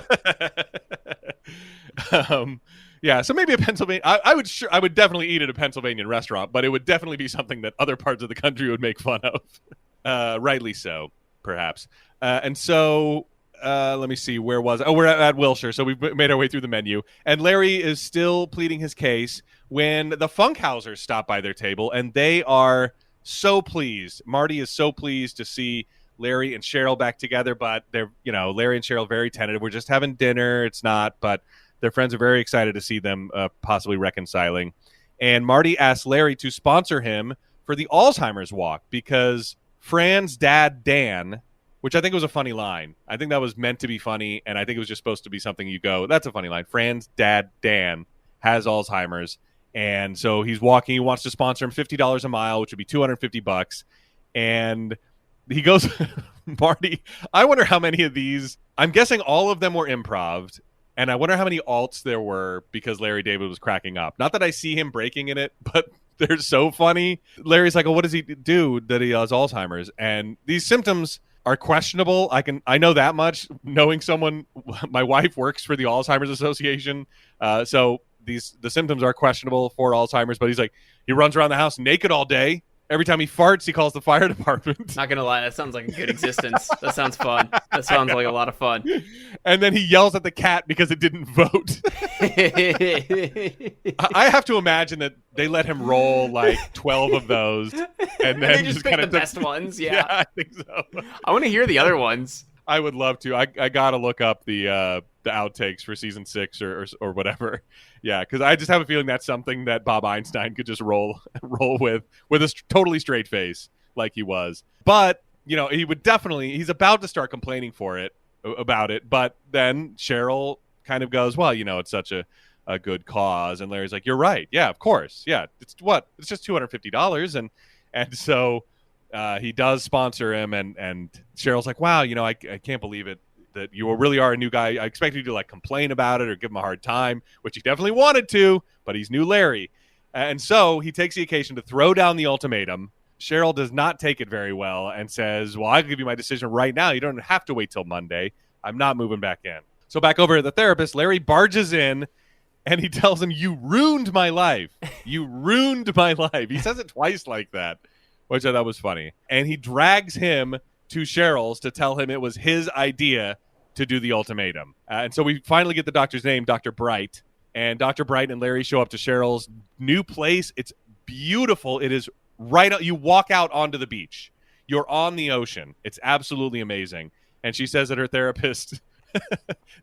S2: Yeah, so maybe a Pennsylvania. I would definitely eat at a Pennsylvania restaurant, but it would definitely be something that other parts of the country would make fun of. Rightly so, perhaps. And so let me see, where was I? Oh, we're at Wilshire, so we've made our way through the menu, and Larry is still pleading his case when the Funkhausers stop by their table, and they are so pleased. Marty is so pleased to see Larry and Cheryl back together, but they're, Larry and Cheryl very tentative. We're just having dinner. It's not, but their friends are very excited to see them possibly reconciling. And Marty asks Larry to sponsor him for the Alzheimer's walk because Fran's dad, Dan, which I think was a funny line. I think that was meant to be funny, and I think it was just supposed to be something you go, that's a funny line. Fran's dad, Dan, has Alzheimer's, and so he's walking. He wants to sponsor him $50 a mile, which would be $250. And he goes, Marty, I wonder how many of these, I'm guessing all of them were improv, and I wonder how many alts there were because Larry David was cracking up. Not that I see him breaking in it, but they're so funny. Larry's like, oh, what does he do that he has Alzheimer's? And these symptoms are questionable. I know that much, knowing someone. My wife works for the Alzheimer's Association, so the symptoms are questionable for Alzheimer's. But he's like, he runs around the house naked all day. Every time he farts, he calls the fire department.
S1: Not gonna lie, that sounds like a good existence. That sounds fun. That sounds like a lot of fun.
S2: And then he yells at the cat because it didn't vote. I have to imagine that they let him roll like 12 of those, and then
S1: they just pick the best ones. Yeah,
S2: I think so.
S1: I want to hear the other ones.
S2: I would love to. I gotta look up the outtakes for season 6 or whatever. Yeah, because I just have a feeling that's something that Bob Einstein could just roll with a totally straight face like he was. But he would definitely. He's about to start complaining about it. But then Cheryl kind of goes, well, it's such a good cause, and Larry's like, you're right. Yeah, of course. Yeah, it's just $250, and so he does sponsor him, and Cheryl's like, wow, I can't believe it that you really are a new guy. I expected you to complain about it or give him a hard time, which he definitely wanted to, but he's new Larry. And so he takes the occasion to throw down the ultimatum. Cheryl does not take it very well and says, well, I'll give you my decision right now. You don't have to wait till Monday. I'm not moving back in. So back over to the therapist, Larry barges in and he tells him, you ruined my life. You ruined my life. He says it twice like that, which I thought was funny. And he drags him to Cheryl's to tell him it was his idea to do the ultimatum. And so we finally get the doctor's name, Dr. Bright. And Dr. Bright and Larry show up to Cheryl's new place. It's beautiful. It is you walk out onto the beach. You're on the ocean. It's absolutely amazing. And she says that her therapist,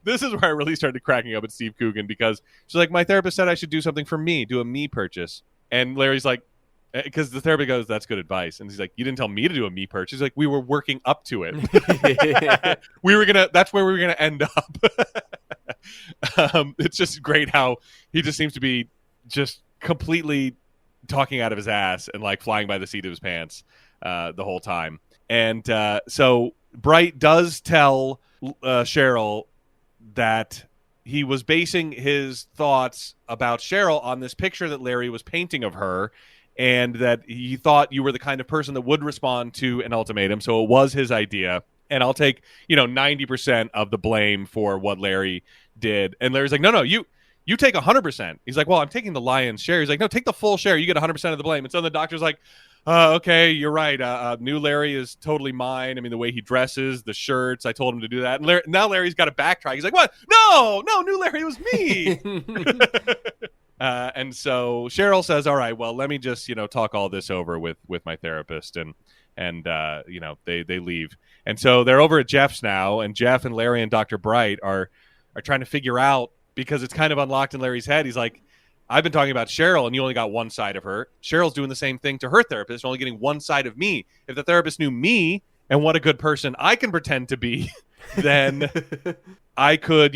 S2: this is where I really started cracking up at Steve Coogan, because she's like, my therapist said I should do something for me, do a me purchase. And Larry's like, because the therapist goes, that's good advice. And he's like, you didn't tell me to do a me purchase. He's like, we were working up to it. That's where we were going to end up. It's just great how he just seems to be just completely talking out of his ass and flying by the seat of his pants the whole time. And so Bright does tell Cheryl that he was basing his thoughts about Cheryl on this picture that Larry was painting of her, and that he thought you were the kind of person that would respond to an ultimatum. So it was his idea. And I'll take, 90% of the blame for what Larry did. And Larry's like, no, you take 100%. He's like, well, I'm taking the lion's share. He's like, no, take the full share. You get 100% of the blame. And so the doctor's like, okay, you're right. New Larry is totally mine. I mean, the way he dresses, the shirts, I told him to do that. And now Larry's got to backtrack. He's like, what? No, new Larry, it was me. And so Cheryl says, all right, well, let me just, talk all this over with my therapist. And they leave. And so they're over at Jeff's now, and Jeff and Larry and Dr. Bright are trying to figure out, because it's kind of unlocked in Larry's head. He's like, I've been talking about Cheryl, and you only got one side of her. Cheryl's doing the same thing to her therapist, only getting one side of me. If the therapist knew me and what a good person I can pretend to be, then I could,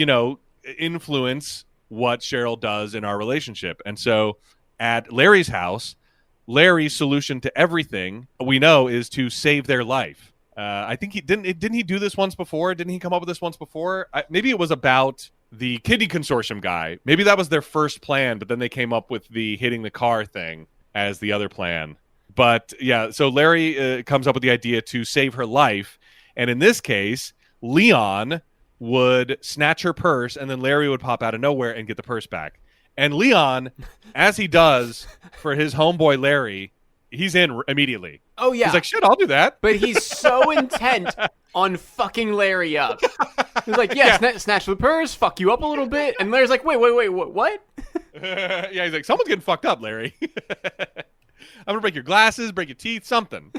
S2: influence what Cheryl does in our relationship. And so at Larry's house, Larry's solution to everything we know is to save their life. I think didn't he do this once before? Didn't he come up with this once before? Maybe it was about the kidney consortium guy. Maybe that was their first plan, but then they came up with the hitting the car thing as the other plan. But yeah, so Larry comes up with the idea to save her life. And in this case, Leon would snatch her purse, and then Larry would pop out of nowhere and get the purse back. And Leon, as he does for his homeboy Larry, he's in immediately.
S1: Oh, yeah.
S2: He's like, shit, I'll do that.
S1: But he's so intent on fucking Larry up. He's like, snatch the purse, fuck you up a little bit. And Larry's like, wait, what?
S2: Yeah, he's like, someone's getting fucked up, Larry. I'm going to break your glasses, break your teeth, something.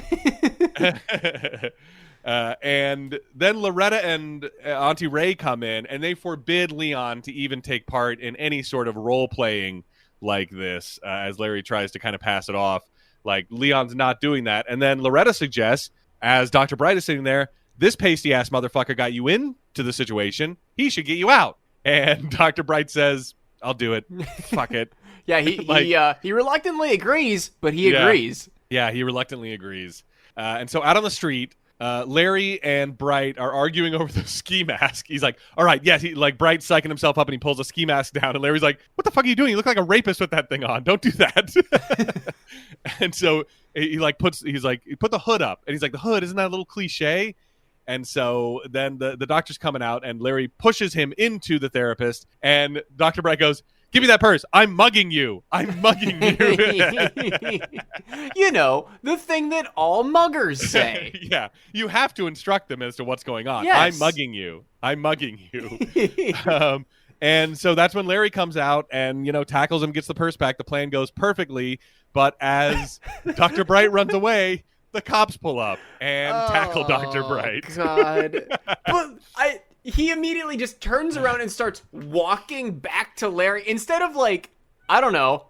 S2: And then Loretta and Auntie Ray come in, and they forbid Leon to even take part in any sort of role-playing like this, as Larry tries to kind of pass it off. Like, Leon's not doing that. And then Loretta suggests, as Dr. Bright is sitting there, this pasty-ass motherfucker got you into the situation. He should get you out. And Dr. Bright says, I'll do it. Fuck it.
S1: Yeah, he reluctantly agrees, but he agrees.
S2: Yeah, he reluctantly agrees. And so out on the street, Larry and Bright are arguing over the ski mask. He's like, all right, yes, Bright's psyching himself up and he pulls a ski mask down. And Larry's like, what the fuck are you doing? You look like a rapist with that thing on. Don't do that. And so he put the hood up. And he's like, the hood, isn't that a little cliche? And so then the doctor's coming out and Larry pushes him into the therapist. And Dr. Bright goes, give me that purse. I'm mugging you. I'm mugging you.
S1: The thing that all muggers say.
S2: Yeah. You have to instruct them as to what's going on.
S1: Yes.
S2: I'm mugging you. I'm mugging you. And so that's when Larry comes out and, tackles him, gets the purse back. The plan goes perfectly. But as Dr. Bright runs away, the cops pull up and tackle Dr. Bright.
S1: God. But he immediately just turns around and starts walking back to Larry instead of,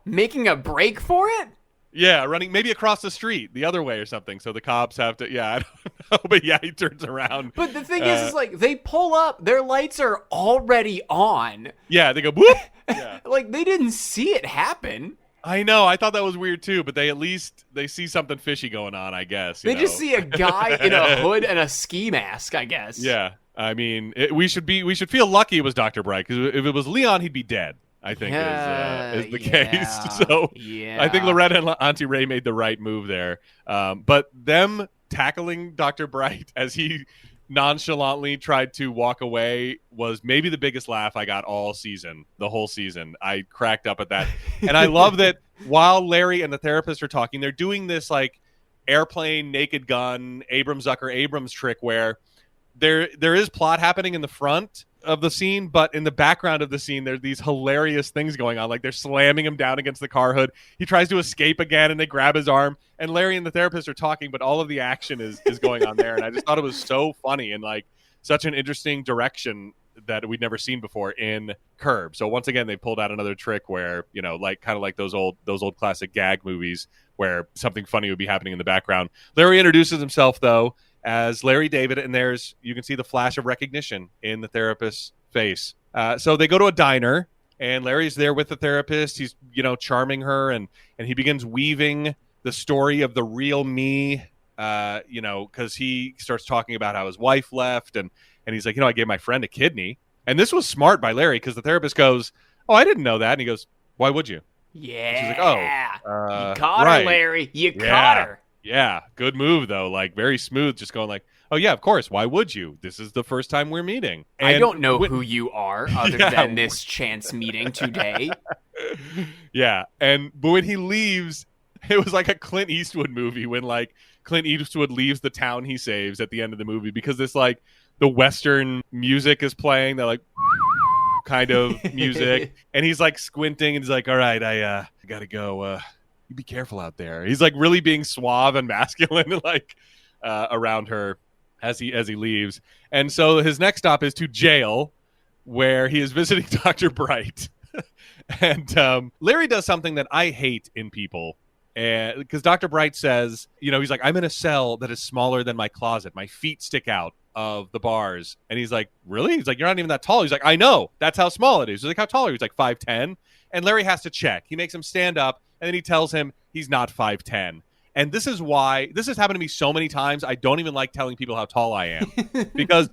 S1: making a break for it.
S2: Yeah, running maybe across the street the other way or something. So the cops have to, I don't know. But yeah, he turns around.
S1: But the thing is they pull up, their lights are already on.
S2: Yeah, they go, whoop. Yeah.
S1: They didn't see it happen.
S2: I know. I thought that was weird too, but they see something fishy going on, I guess.
S1: They just see a guy in a hood and a ski mask, I guess.
S2: Yeah. I mean, we should feel lucky it was Dr. Bright, because if it was Leon, he'd be dead, I think, is the case. So I think Loretta and Auntie Ray made the right move there. But them tackling Dr. Bright as he nonchalantly tried to walk away was maybe the biggest laugh I got all season, the whole season. I cracked up at that. And I love that while Larry and the therapist are talking, they're doing this airplane, Naked Gun, Abrams Zucker Abrams trick where there is plot happening in the front of the scene, but in the background of the scene, there's these hilarious things going on. Like they're slamming him down against the car hood. He tries to escape again, and they grab his arm. And Larry and the therapist are talking, but all of the action is going on there. And I just thought it was so funny and such an interesting direction that we'd never seen before in Curb. So once again, they pulled out another trick where kind of like those old classic gag movies where something funny would be happening in the background. Larry introduces himself though as Larry David, and you can see the flash of recognition in the therapist's face. So they go to a diner, and Larry's there with the therapist. He's, charming her, and he begins weaving the story of the real me, because he starts talking about how his wife left, and he's like, I gave my friend a kidney. And this was smart by Larry, because the therapist goes, oh, I didn't know that. And he goes, why would you?
S1: Yeah.
S2: And she's like, oh.
S1: You caught her, Larry. You caught her.
S2: Yeah, good move, though. Very smooth, just going oh, yeah, of course. Why would you? This is the first time we're meeting. And
S1: I don't know who you are other than this chance meeting today.
S2: Yeah, but when he leaves, it was like a Clint Eastwood movie when, Clint Eastwood leaves the town he saves at the end of the movie because this, the Western music is playing. They're kind of music. And he's, squinting, and he's like, all right, I gotta go. You be careful out there. He's really being suave and masculine around her as he leaves. And so his next stop is to jail, where he is visiting Dr. Bright. And Larry does something that I hate in people. Because Dr. Bright says, he's like, I'm in a cell that is smaller than my closet. My feet stick out of the bars. And he's like, really? He's like, you're not even that tall. He's like, I know. That's how small it is. He's like, how tall are you? He's like, 5'10". And Larry has to check. He makes him stand up, and then he tells him he's not 5'10". And this is why, this has happened to me so many times, I don't even like telling people how tall I am. Because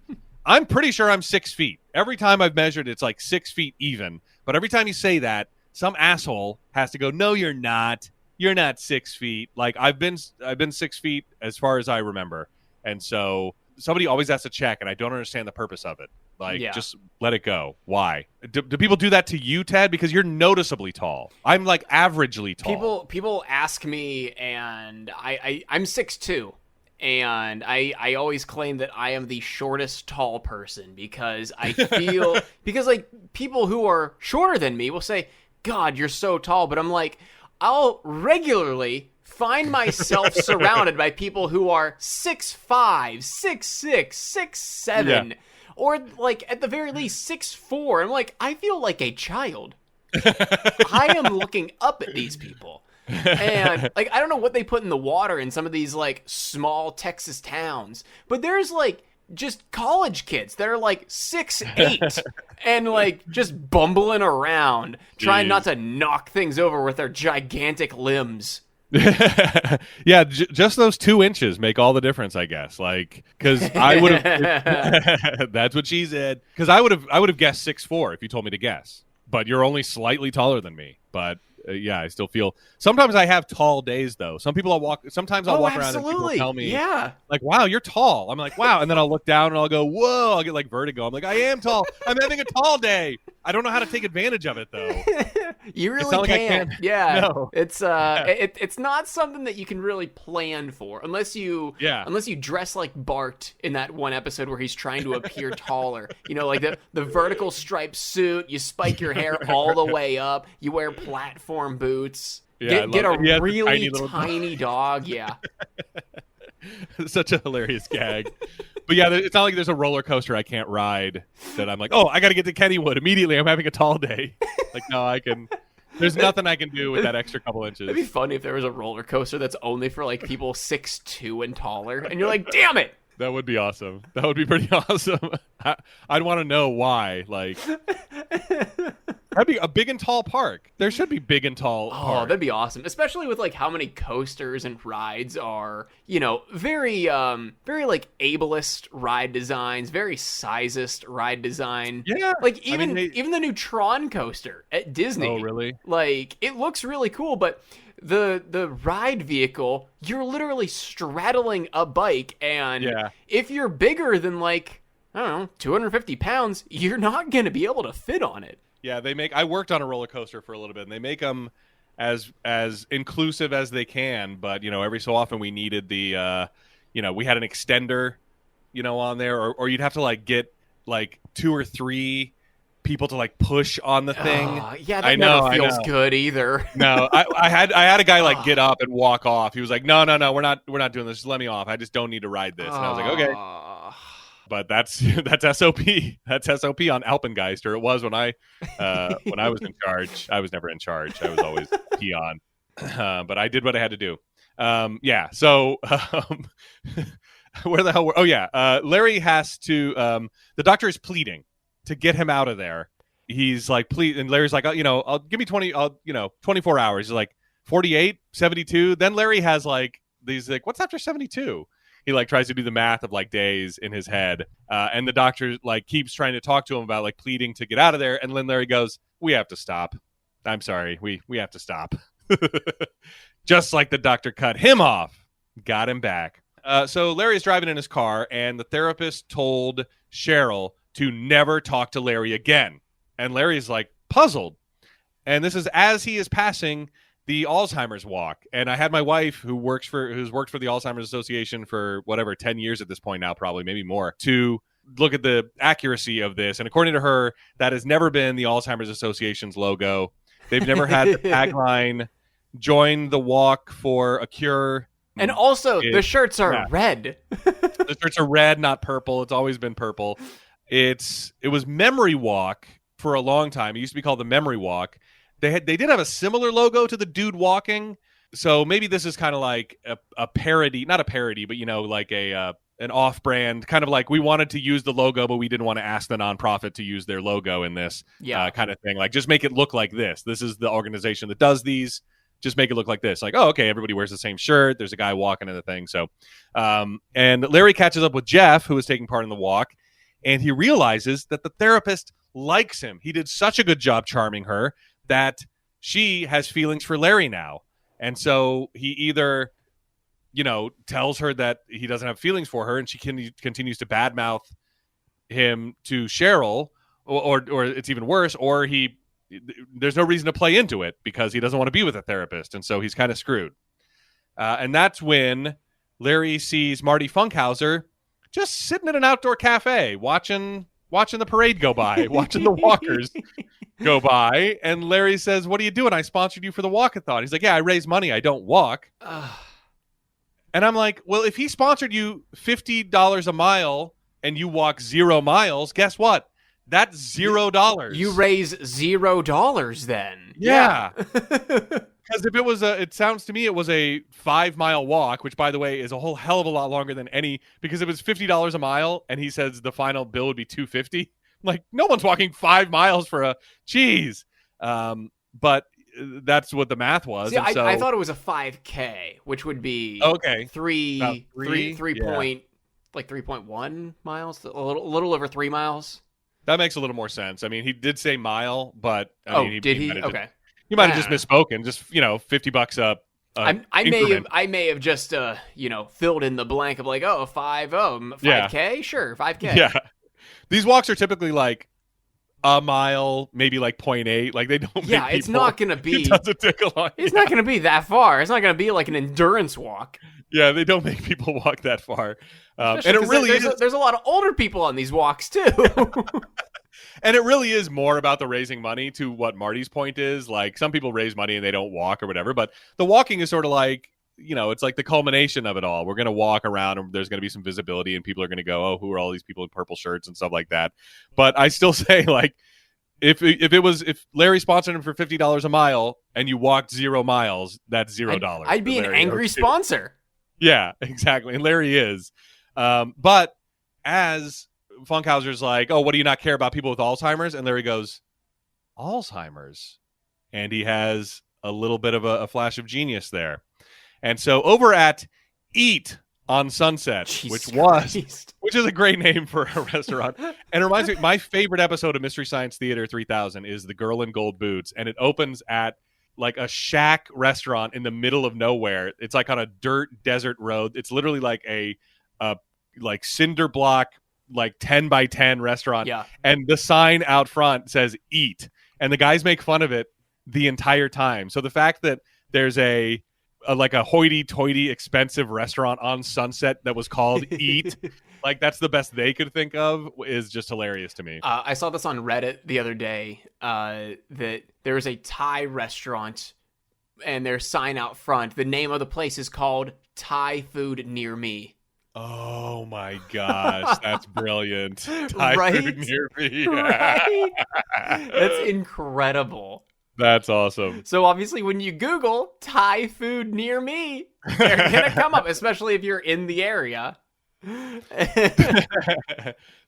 S2: I'm pretty sure I'm 6 feet. Every time I've measured, it's like 6 feet even. But every time you say that, some asshole has to go, no, you're not. You're not 6 feet. Like I've been 6 feet as far as I remember. And so somebody always has to check, and I don't understand the purpose of it. Like, just let it go. Why? Do people do that to you, Ted? Because you're noticeably tall. I'm like averagely tall.
S1: People ask me, and I'm 6'2". And I always claim that I am the shortest tall person because I feel because like people who are shorter than me will say, God, you're so tall. But I'm like, I'll regularly find myself surrounded by people who are 6'5", 6'6", 6'7", or like at the very least 6'4". I'm like, I feel like a child. I am looking up at these people. And like, I don't know what they put in the water in some of these like small Texas towns, but there's like just college kids that are like 6'8" and like just bumbling around, trying not to knock things over with their gigantic limbs.
S2: Yeah, just those 2 inches make all the difference, I guess. Like, because I would have. That's what she said. Because I would have guessed 6'4" if you told me to guess. But you're only slightly taller than me. But yeah, I still feel. Sometimes I have tall days though. Sometimes I'll walk around and people tell me, like, "Wow, you're tall." I'm like, "Wow," and then I'll look down and I'll go, "Whoa!" I'll get like vertigo. I'm like, "I am tall. I'm having a tall day." I don't know how to take advantage of it though.
S1: You really can't. Yeah,
S2: no.
S1: It's it's not something that you can really plan for unless you dress like Bart in that one episode where he's trying to appear taller. Like the vertical striped suit. You spike your hair all the way up. You wear platform boots.
S2: Yeah,
S1: get a really tiny dog. Yeah.
S2: Such a hilarious gag. But yeah, it's not like there's a roller coaster I can't ride that I'm like, oh, I got to get to Kennywood immediately. I'm having a tall day. Like, no, I can. There's nothing I can do with that extra couple inches.
S1: It'd be funny if there was a roller coaster that's only for like people 6'2" and taller, and you're like, damn it.
S2: That would be awesome. That would be pretty awesome. I'd want to know why. Like, that'd be a big and tall park. There should be big and tall parks.
S1: Oh, that'd be awesome. Especially with like how many coasters and rides are, very like ableist ride designs, very sizist ride design.
S2: Yeah.
S1: Like even the new Tron coaster at Disney.
S2: Oh, really?
S1: Like it looks really cool, but the ride vehicle, you're literally straddling a bike, and if you're bigger than like, I don't know, 250 pounds, you're not going to be able to fit on it.
S2: Yeah, I worked on a roller coaster for a little bit, and they make them as inclusive as they can, but every so often we needed the we had an extender on there, or you'd have to like get like 2 or 3 people to like push on the thing.
S1: That never feels good either.
S2: No, I had a guy like get up and walk off. He was like, no, we're not doing this. Just let me off. I just don't need to ride this. And I was like, okay. But that's SOP. That's SOP on Alpengeister. It was when I was in charge. I was never in charge. I was always peon. But I did what I had to do. So where the hell were? Oh yeah. Larry has to. The doctor is pleading to get him out of there. He's like, please. And Larry's like, I'll give me 24 hours. He's like 48, 72. Then Larry has like these like, what's after 72? He like tries to do the math of like days in his head. And the doctor like keeps trying to talk to him about like pleading to get out of there. And then Larry goes, we have to stop. I'm sorry. We have to stop. Just like the doctor cut him off, got him back. So Larry is driving in his car, and the therapist told Cheryl to never talk to Larry again. And Larry's like puzzled. And this is as he is passing the Alzheimer's walk. And I had my wife who's worked for the Alzheimer's Association for 10 years at this point now, probably maybe more, to look at the accuracy of this. And according to her, that has never been the Alzheimer's Association's logo. They've never had the tagline, join the walk for a cure.
S1: And also, the shirts are red.
S2: The shirts are red, not purple. It's always been purple. It was Memory Walk, for a long time. It used to be called the Memory Walk. They did have a similar logo to the dude walking. So maybe this is kind of like a parody, not a parody, but like an off-brand, kind of like we wanted to use the logo, but we didn't want to ask the nonprofit to use their logo in this kind of thing. Like, just make it look like this. This is the organization that does these. Just make it look like this. Like, oh, okay, everybody wears the same shirt. There's a guy walking in the thing. So, and Larry catches up with Jeff, who is taking part in the walk, and he realizes that the therapist likes him. He did such a good job charming her that she has feelings for Larry now. And so he either, tells her that he doesn't have feelings for her, and she continues to badmouth him to Cheryl, or it's even worse, or there's no reason to play into it because he doesn't want to be with a therapist, and so he's kind of screwed. And that's when Larry sees Marty Funkhauser just sitting at an outdoor cafe watching the parade go by, watching the walkers go by. And Larry says, "What are you doing? I sponsored you for the walkathon." He's like, "Yeah, I raise money. I don't walk." And I'm like, well, if he sponsored you $50 a mile and you walk 0 miles, guess what? That's $0.
S1: You raise $0 then.
S2: Yeah. Because if it sounds to me it was a 5-mile walk, which, by the way, is a whole hell of a lot longer than because it was $50 a mile, and he says the final bill would be $250. Like, no one's walking 5 miles for a cheese. But that's what the math was.
S1: See, I thought it was a 5K, which would be 3.1 miles, a little over 3 miles.
S2: That makes a little more sense. I mean, he did say mile, but
S1: did he? Okay.
S2: He might have just misspoken. Just $50 up.
S1: I may have just filled in the blank of like 5K, sure, 5K.
S2: Yeah, these walks are typically like a mile, maybe like 0.8. Like, they don't.
S1: Yeah,
S2: make
S1: it's not gonna be.
S2: It doesn't take a lot.
S1: It's not gonna be that far. It's not gonna be like an endurance walk.
S2: Yeah, they don't make people walk that far. And it really is.
S1: There's a lot of older people on these walks too.
S2: And it really is more about the raising money, to what Marty's point is. Like, some people raise money and they don't walk or whatever, but the walking is sort of like, it's like the culmination of it all. We're going to walk around and there's going to be some visibility and people are going to go, oh, who are all these people in purple shirts and stuff like that. But I still say, like, if Larry sponsored him for $50 a mile and you walked 0 miles, that's $0.
S1: I'd be an angry sponsor.
S2: Yeah, exactly. And Larry is. But as Funkhauser's like, oh, what do you not care about people with Alzheimer's? And Larry goes, Alzheimer's? And he has a little bit of a flash of genius there. And so over at Eat on Sunset, which is a great name for a restaurant. And it reminds me, my favorite episode of Mystery Science Theater 3000 is The Girl in Gold Boots. And it opens at like a shack restaurant in the middle of nowhere. It's like on a dirt desert road. It's literally like a like cinder block, like 10 by 10 restaurant.
S1: Yeah.
S2: And the sign out front says Eat. And the guys make fun of it the entire time. So the fact that there's a hoity-toity expensive restaurant on Sunset that was called Eat, like, that's the best they could think of, is just hilarious to me.
S1: I saw this on Reddit the other day, that there's a Thai restaurant and their sign out front, the name of the place is called Thai Food Near Me.
S2: Oh my gosh, that's brilliant. Thai food near me.
S1: Right? That's incredible.
S2: That's awesome.
S1: So obviously when you Google Thai food near me, they're going to come up, especially if you're in the area.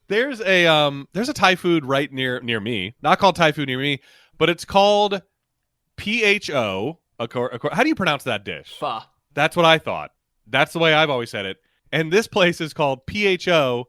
S2: There's a Thai food right near me. Not called Thai food near me, but it's called PHO. How do you pronounce that dish?
S1: Pho.
S2: That's what I thought. That's the way I've always said it. And this place is called PHO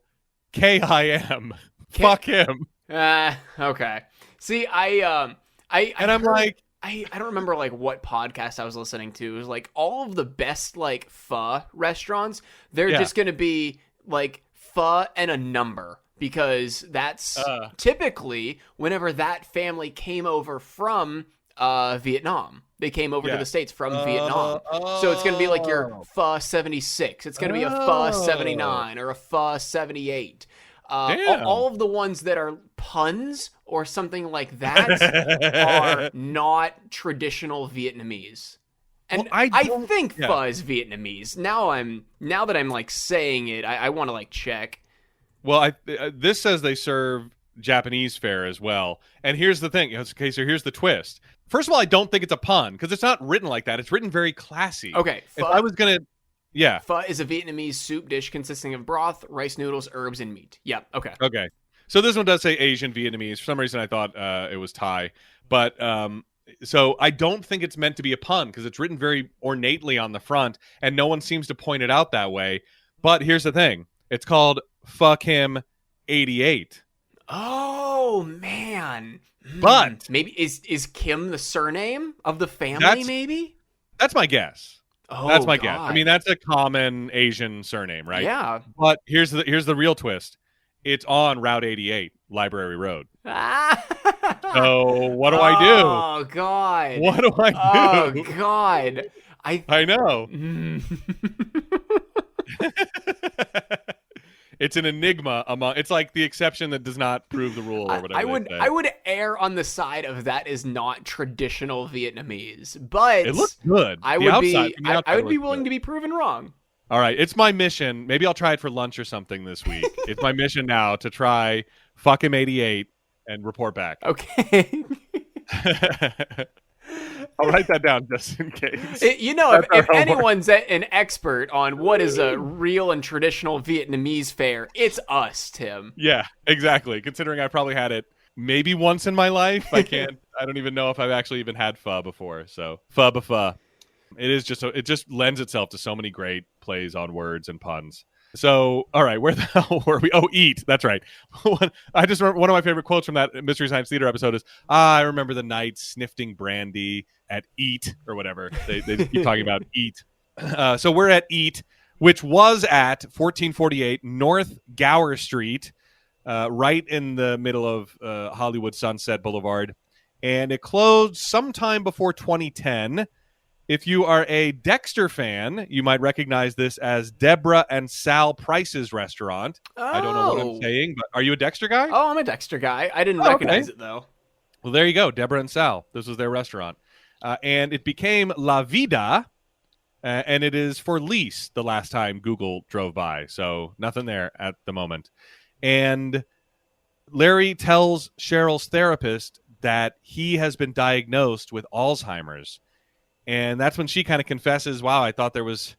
S2: KIM. Fuck him.
S1: Okay. See, I'm
S2: like,
S1: I don't remember like what podcast I was listening to. It was like all of the best like pho restaurants, they're just going to be like pho and a number, because that's typically whenever that family came over from Vietnam. They came over to the States from Vietnam. So it's going to be like your pho 76. It's going to be a pho 79 or a pho 78. All of the ones that are puns or something like that are not traditional Vietnamese. And I think pho is Vietnamese. Now that I'm like saying it, I want to like check.
S2: Well, this says they serve Japanese fare as well. And here's the thing. Okay, so here's the twist. First of all, I don't think it's a pun because it's not written like that. It's written very classy.
S1: Okay.
S2: If I was going to... Yeah.
S1: Pho is a Vietnamese soup dish consisting of broth, rice noodles, herbs, and meat. Yep. Okay.
S2: Okay. So this one does say Asian Vietnamese. For some reason, I thought it was Thai. But so I don't think it's meant to be a pun because it's written very ornately on the front, and no one seems to point it out that way. But here's the thing. It's called Fuck Him 88.
S1: Oh, man.
S2: But
S1: maybe is Kim the surname of the family, maybe?
S2: That's my guess.
S1: Oh,
S2: that's my
S1: God.
S2: guess. I mean, that's a common Asian surname, right?
S1: Yeah.
S2: But here's the real twist. It's on Route 88, Library Road. So what do I do?
S1: Oh, God.
S2: What do I do?
S1: Oh, God.
S2: I know. It's an enigma among. It's like the exception that does not prove the rule, or whatever.
S1: I would err on the side of that is not traditional Vietnamese, but
S2: it looks good.
S1: I would be willing to be proven wrong.
S2: All right, it's my mission. Maybe I'll try it for lunch or something this week. It's my mission now to try Fuck Him 88 and report back.
S1: Okay.
S2: I'll write that down just in case.
S1: If anyone's an expert on what is a real and traditional Vietnamese fare, it's us, Tim.
S2: Yeah, exactly. Considering I probably had it maybe once in my life, I don't even know if I've actually even had pho before. So pho. It just lends itself to so many great plays on words and puns. So, all right, where the hell were we? Oh, eat. That's right. I just remember one of my favorite quotes from that Mystery Science Theater episode is, I remember the night sniffing brandy at Eat or whatever. They keep talking about Eat. So we're at Eat, which was at 1448 North Gower Street, right in the middle of Hollywood Sunset Boulevard. And it closed sometime before 2010. If you are a Dexter fan, you might recognize this as Deborah and Sal Price's restaurant.
S1: Oh.
S2: I don't know what I'm saying, but are you a Dexter guy?
S1: Oh, I'm a Dexter guy. I didn't recognize it, though.
S2: Well, there you go. Deborah and Sal. This was their restaurant. And it became La Vida, and it is for lease the last time Google drove by. So nothing there at the moment. And Larry tells Cheryl's therapist that he has been diagnosed with Alzheimer's. And that's when she kind of confesses, wow, I thought there was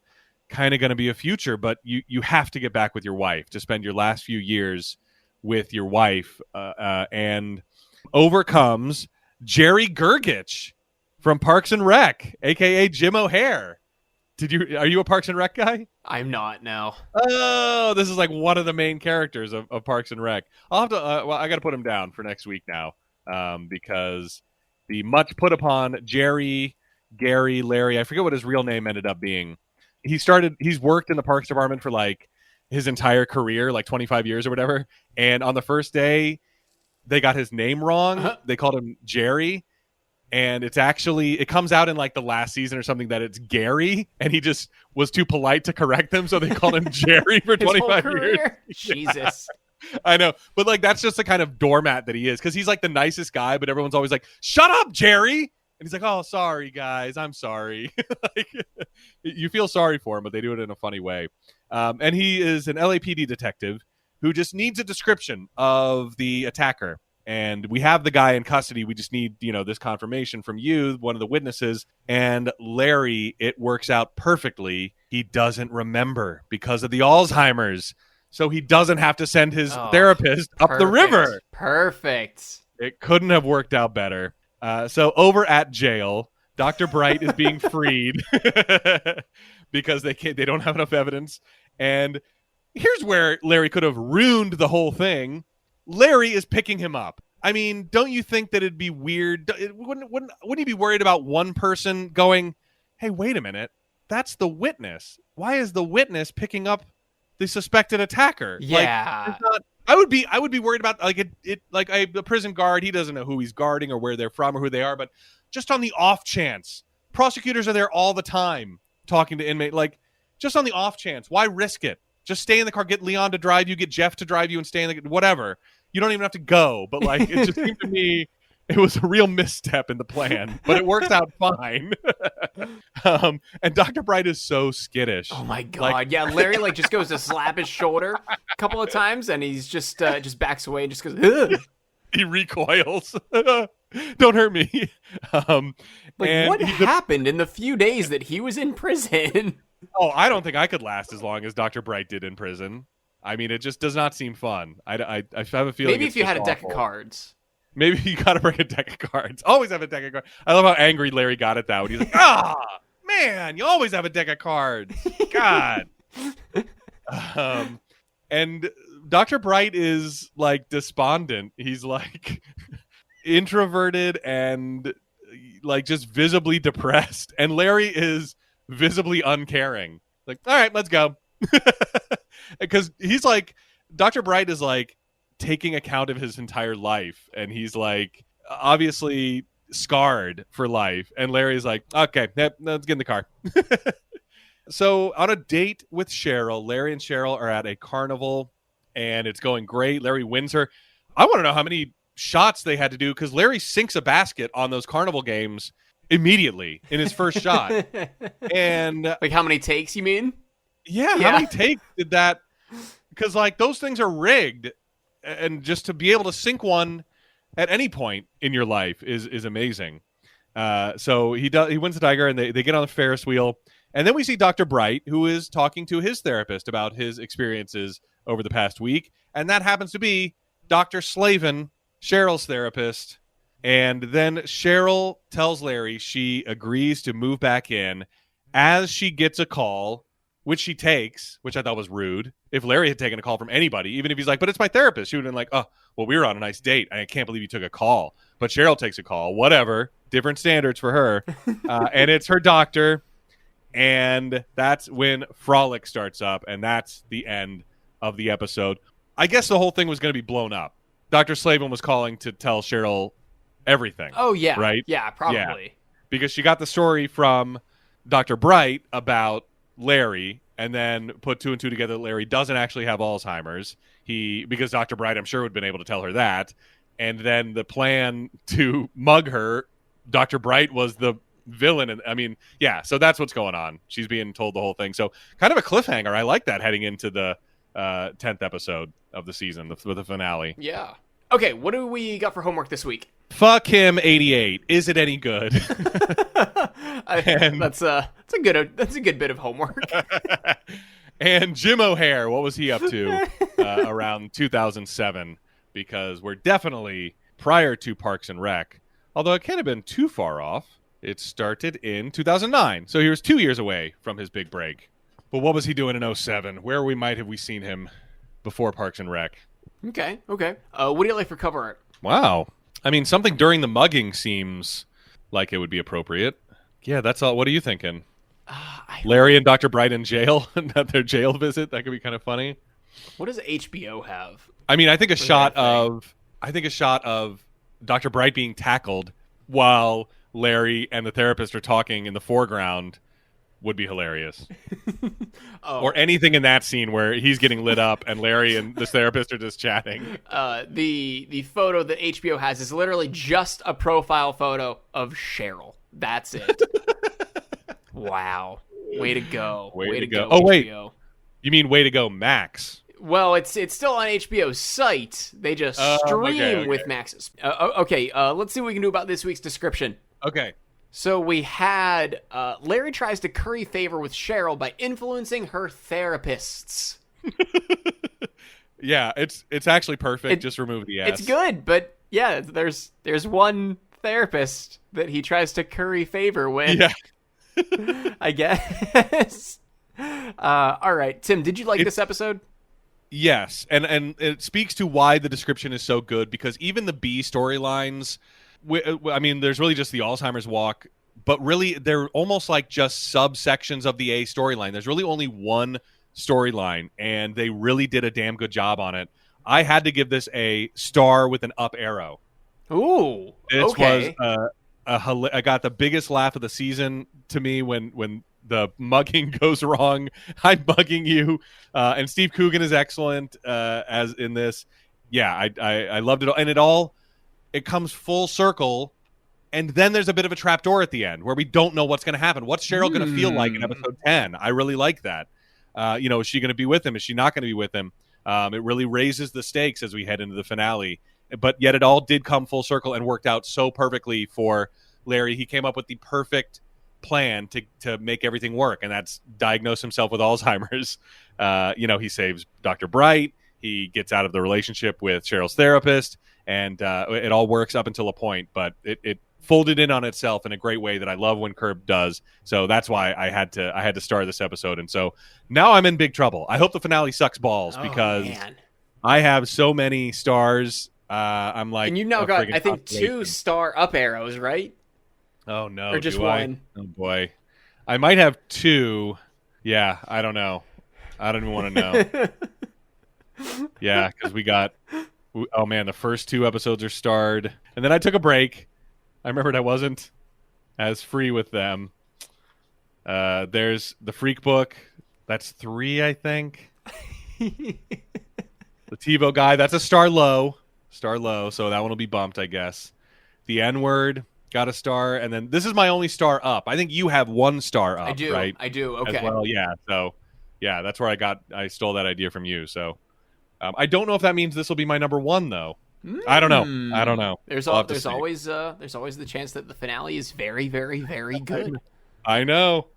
S2: kind of going to be a future, but you have to get back with your wife to spend your last few years with your wife, and overcomes Jerry Gergich from Parks and Rec, a.k.a. Jim O'Hare. Are you a Parks and Rec guy?
S1: I'm not, no.
S2: Oh, this is like one of the main characters of Parks and Rec. I'll have to, I got to put him down for next week now, because the much put upon Gary, Larry, I forget what his real name ended up being. He's worked in the Parks Department for like his entire career, like 25 years or whatever. And on the first day, they got his name wrong. Uh-huh. They called him Jerry. And it comes out in like the last season or something that it's Gary. And he just was too polite to correct them. So they called him Jerry for 25 years.
S1: Jesus.
S2: Yeah. I know. But like, that's just the kind of doormat that he is. Because he's like the nicest guy, but everyone's always like, shut up, Jerry. And he's like, oh, sorry, guys. I'm sorry. Like, you feel sorry for him, but they do it in a funny way. And he is an LAPD detective who just needs a description of the attacker. And we have the guy in custody. We just need, this confirmation from you, one of the witnesses. And Larry, it works out perfectly. He doesn't remember because of the Alzheimer's. So he doesn't have to send his therapist up the river. Perfect. It couldn't have worked out better. So over at jail, Dr. Bright is being freed because they don't have enough evidence. And here's where Larry could have ruined the whole thing. Larry is picking him up. I mean, don't you think that it'd be weird? Wouldn't you be worried about one person going, hey, wait a minute, that's the witness. Why is the witness picking up the suspected attacker?
S1: Yeah.
S2: I would be worried about the prison guard. He doesn't know who he's guarding or where they're from or who they are. But just on the off chance, prosecutors are there all the time talking to inmates. Like, just on the off chance, why risk it? Just stay in the car. Get Leon to drive you. Get Jeff to drive you, and stay in the whatever. You don't even have to go. But like, it just seemed to me It was a real misstep in the plan, but it works out fine. And Dr. Bright is so skittish.
S1: Oh my god!
S2: Like,
S1: yeah, Larry like just goes to slap his shoulder a couple of times, and he's just backs away and just goes. Ugh.
S2: he recoils. Don't hurt me.
S1: Like, what happened in the few days that he was in prison?
S2: Oh, I don't think I could last as long as Dr. Bright did in prison. I mean, it just does not seem fun. I have a feeling
S1: Maybe
S2: it's
S1: if you
S2: just
S1: had a deck of
S2: awful.
S1: cards.
S2: Maybe you got to bring a deck of cards. Always have a deck of cards. I love how angry Larry got at that one. He's like, man, you always have a deck of cards. God. And Dr. Bright is like despondent. He's like introverted and like just visibly depressed. And Larry is visibly uncaring. Like, all right, let's go. Because he's like, Dr. Bright is like taking account of his entire life. And he's like, obviously scarred for life. And Larry's like, okay, let's get in the car. So on a date with Cheryl, Larry and Cheryl are at a carnival and it's going great. Larry wins her. I want to know how many shots they had to do because Larry sinks a basket on those carnival games immediately in his first shot. And
S1: like how many takes you mean?
S2: Yeah, how many takes did that? Because like those things are rigged, and just to be able to sink one at any point in your life is amazing. So he wins the tiger, and they get on the Ferris wheel, and then we see Dr. Bright, who is talking to his therapist about his experiences over the past week, and that happens to be Dr. Slavin, Cheryl's therapist. And then Cheryl tells Larry she agrees to move back in as she gets a call, which she takes, which I thought was rude. If Larry had taken a call from anybody, even if he's like, but it's my therapist, she would have been like, oh, well, we were on a nice date. I can't believe you took a call. But Cheryl takes a call. Whatever. Different standards for her. And it's her doctor. And that's when Frolic starts up. And that's the end of the episode. I guess the whole thing was going to be blown up. Dr. Slavin was calling to tell Cheryl everything.
S1: Oh, yeah.
S2: Right?
S1: Yeah, probably.
S2: Yeah. Because she got the story from Dr. Bright about Larry, and then put two and two together that Larry doesn't actually have Alzheimer's. Because Dr. Bright, I'm sure, would have been able to tell her that. And then the plan to mug her, Dr. Bright was the villain. And I mean, yeah, so that's what's going on. She's being told the whole thing. So kind of a cliffhanger. I like that heading into the 10th episode of the season, the finale.
S1: Yeah. Okay, what do we got for homework this week?
S2: Fuck him, 88. Is it any good?
S1: That's a good bit of homework.
S2: And Jim O'Hare, what was he up to around 2007? Because we're definitely prior to Parks and Rec, although it can't have been too far off. It started in 2009, so he was 2 years away from his big break. But what was he doing in 07? Where have we seen him before Parks and Rec?
S1: Okay. What do you like for cover art?
S2: Wow. I mean, something during the mugging seems like it would be appropriate. Yeah, that's all. What are you thinking? Larry and Dr. Bright in jail, at their jail visit. That could be kind of funny.
S1: What does HBO have?
S2: I mean, I think a shot of Dr. Bright being tackled while Larry and the therapist are talking in the foreground would be hilarious. Or anything in that scene where he's getting lit up and Larry and this therapist are just chatting.
S1: The photo that HBO has is literally just a profile photo of Cheryl. That's it. Wow. Way to go. Way to go.
S2: Oh,
S1: HBO.
S2: wait. You mean way to go, Max?
S1: Well, it's still on HBO's site. They just stream with Max's. Okay, let's see what we can do about this week's description.
S2: Okay.
S1: So we had Larry tries to curry favor with Cheryl by influencing her therapists.
S2: Yeah, it's actually perfect. Just remove the S.
S1: It's good, but yeah, there's one therapist that he tries to curry favor with.
S2: Yeah.
S1: I guess. All right, Tim, did you like this episode?
S2: Yes, and it speaks to why the description is so good, because even the B storylines, I mean, there's really just the Alzheimer's walk, but really they're almost like just subsections of the A storyline. There's really only one storyline, and they really did a damn good job on it. I had to give this a star with an up arrow.
S1: Ooh,
S2: this
S1: okay.
S2: was I got the biggest laugh of the season to me when the mugging goes wrong. I'm mugging you, and Steve Coogan is excellent as in this. Yeah, I loved it, and it all it comes full circle, and then there's a bit of a trapdoor at the end where we don't know what's going to happen. What's Cheryl going to feel like in episode 10? I really like that. Is she going to be with him? Is she not going to be with him? It really raises the stakes as we head into the finale. But yet it all did come full circle and worked out so perfectly for Larry. He came up with the perfect plan to make everything work, and that's diagnose himself with Alzheimer's. He saves Dr. Bright. He gets out of the relationship with Cheryl's therapist, and it all works up until a point, but it folded in on itself in a great way that I love when Curb does. So that's why I had to start this episode. And so now I'm in big trouble. I hope the finale sucks balls because I have so many stars. I'm like,
S1: and you've now got, I think, 2-star up arrows, right?
S2: Oh no.
S1: Or just one?
S2: Oh boy. I might have 2. Yeah. I don't know. I don't even want to know. Yeah. Cause oh man, the first 2 episodes are starred, and then I took a break. I remembered I wasn't as free with them. There's the Freak Book. That's 3, I think. The TiVo guy. That's a star low. So that one will be bumped, I guess. The N-word got a star, and then this is my only star up. I think you have 1 star up, right?
S1: I do. Okay.
S2: As well, yeah. So, yeah, that's where I stole that idea from you. So, I don't know if that means this will be my number 1 though. I don't know.
S1: There's always the chance that the finale is very, very, very good.
S2: I know.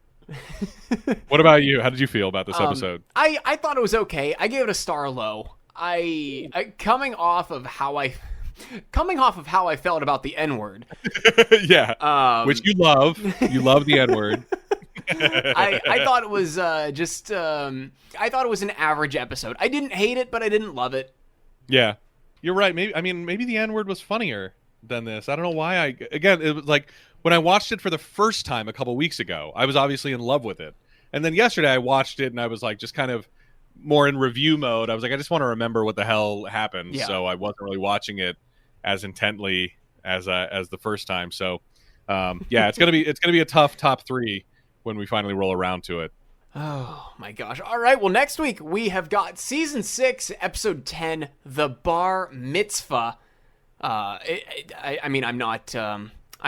S2: What about you? How did you feel about this episode?
S1: I thought it was okay. I gave it a star low. Coming off of how I felt about the N-word.
S2: Yeah. Which you love. You love the N-word.
S1: I thought it was I thought it was an average episode. I didn't hate it, but I didn't love it.
S2: Yeah. You're right. Maybe the N-word was funnier than this. I don't know why. It was like when I watched it for the first time a couple weeks ago, I was obviously in love with it. And then yesterday I watched it and I was like just kind of more in review mode. I was like, I just want to remember what the hell happened. Yeah. So I wasn't really watching it as intently as the first time. So it's gonna be a tough top 3 when we finally roll around to it.
S1: Oh my gosh. All right. Well, next week we have got season 6, episode 10, The Bar Mitzvah. I'm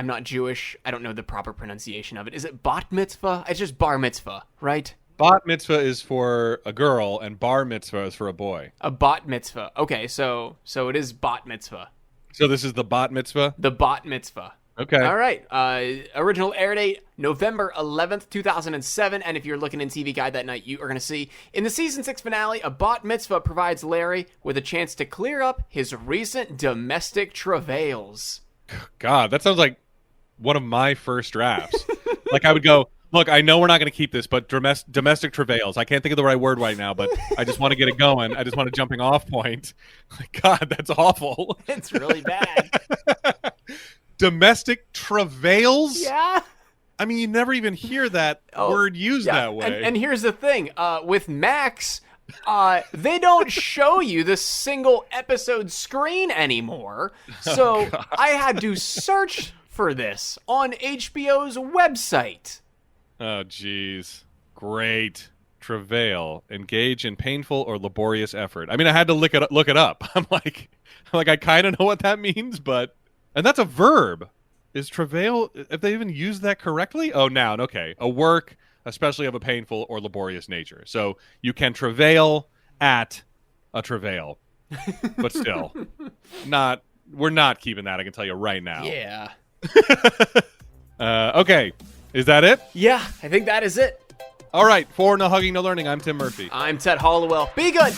S1: not Jewish. I don't know the proper pronunciation of it. Is it bat mitzvah? It's just bar mitzvah, right?
S2: Bat mitzvah is for a girl and bar mitzvah is for a boy.
S1: A bat mitzvah. Okay. So it is bat mitzvah.
S2: So this is the bat mitzvah?
S1: The bat mitzvah.
S2: Okay.
S1: All right. Original air date, November 11th, 2007. And if you're looking in TV Guide that night, you are going to see in the season 6 finale, a bat mitzvah provides Larry with a chance to clear up his recent domestic travails.
S2: God, that sounds like one of my first drafts. Like I would go, look, I know we're not going to keep this, but domestic travails. I can't think of the right word right now, but I just want to get it going. I just want a jumping off point. Like, God, that's awful.
S1: It's really bad.
S2: Domestic travails?
S1: Yeah.
S2: I mean, you never even hear that word used that way.
S1: And here's the thing. With Max, they don't show you the single episode screen anymore. So I had to search for this on HBO's website.
S2: Oh, geez. Great. Travail. Engage in painful or laborious effort. I mean, I had to look it up. I'm like I kind of know what that means, but... And that's a verb. Is travail, if they even used that correctly? Oh, noun. Okay. A work, especially of a painful or laborious nature. So you can travail at a travail. But still, we're not keeping that, I can tell you right now.
S1: Yeah.
S2: Okay. Is that it?
S1: Yeah, I think that is it.
S2: All right. For No Hugging, No Learning, I'm Tim Murphy.
S1: I'm Ted Hollowell. Be good.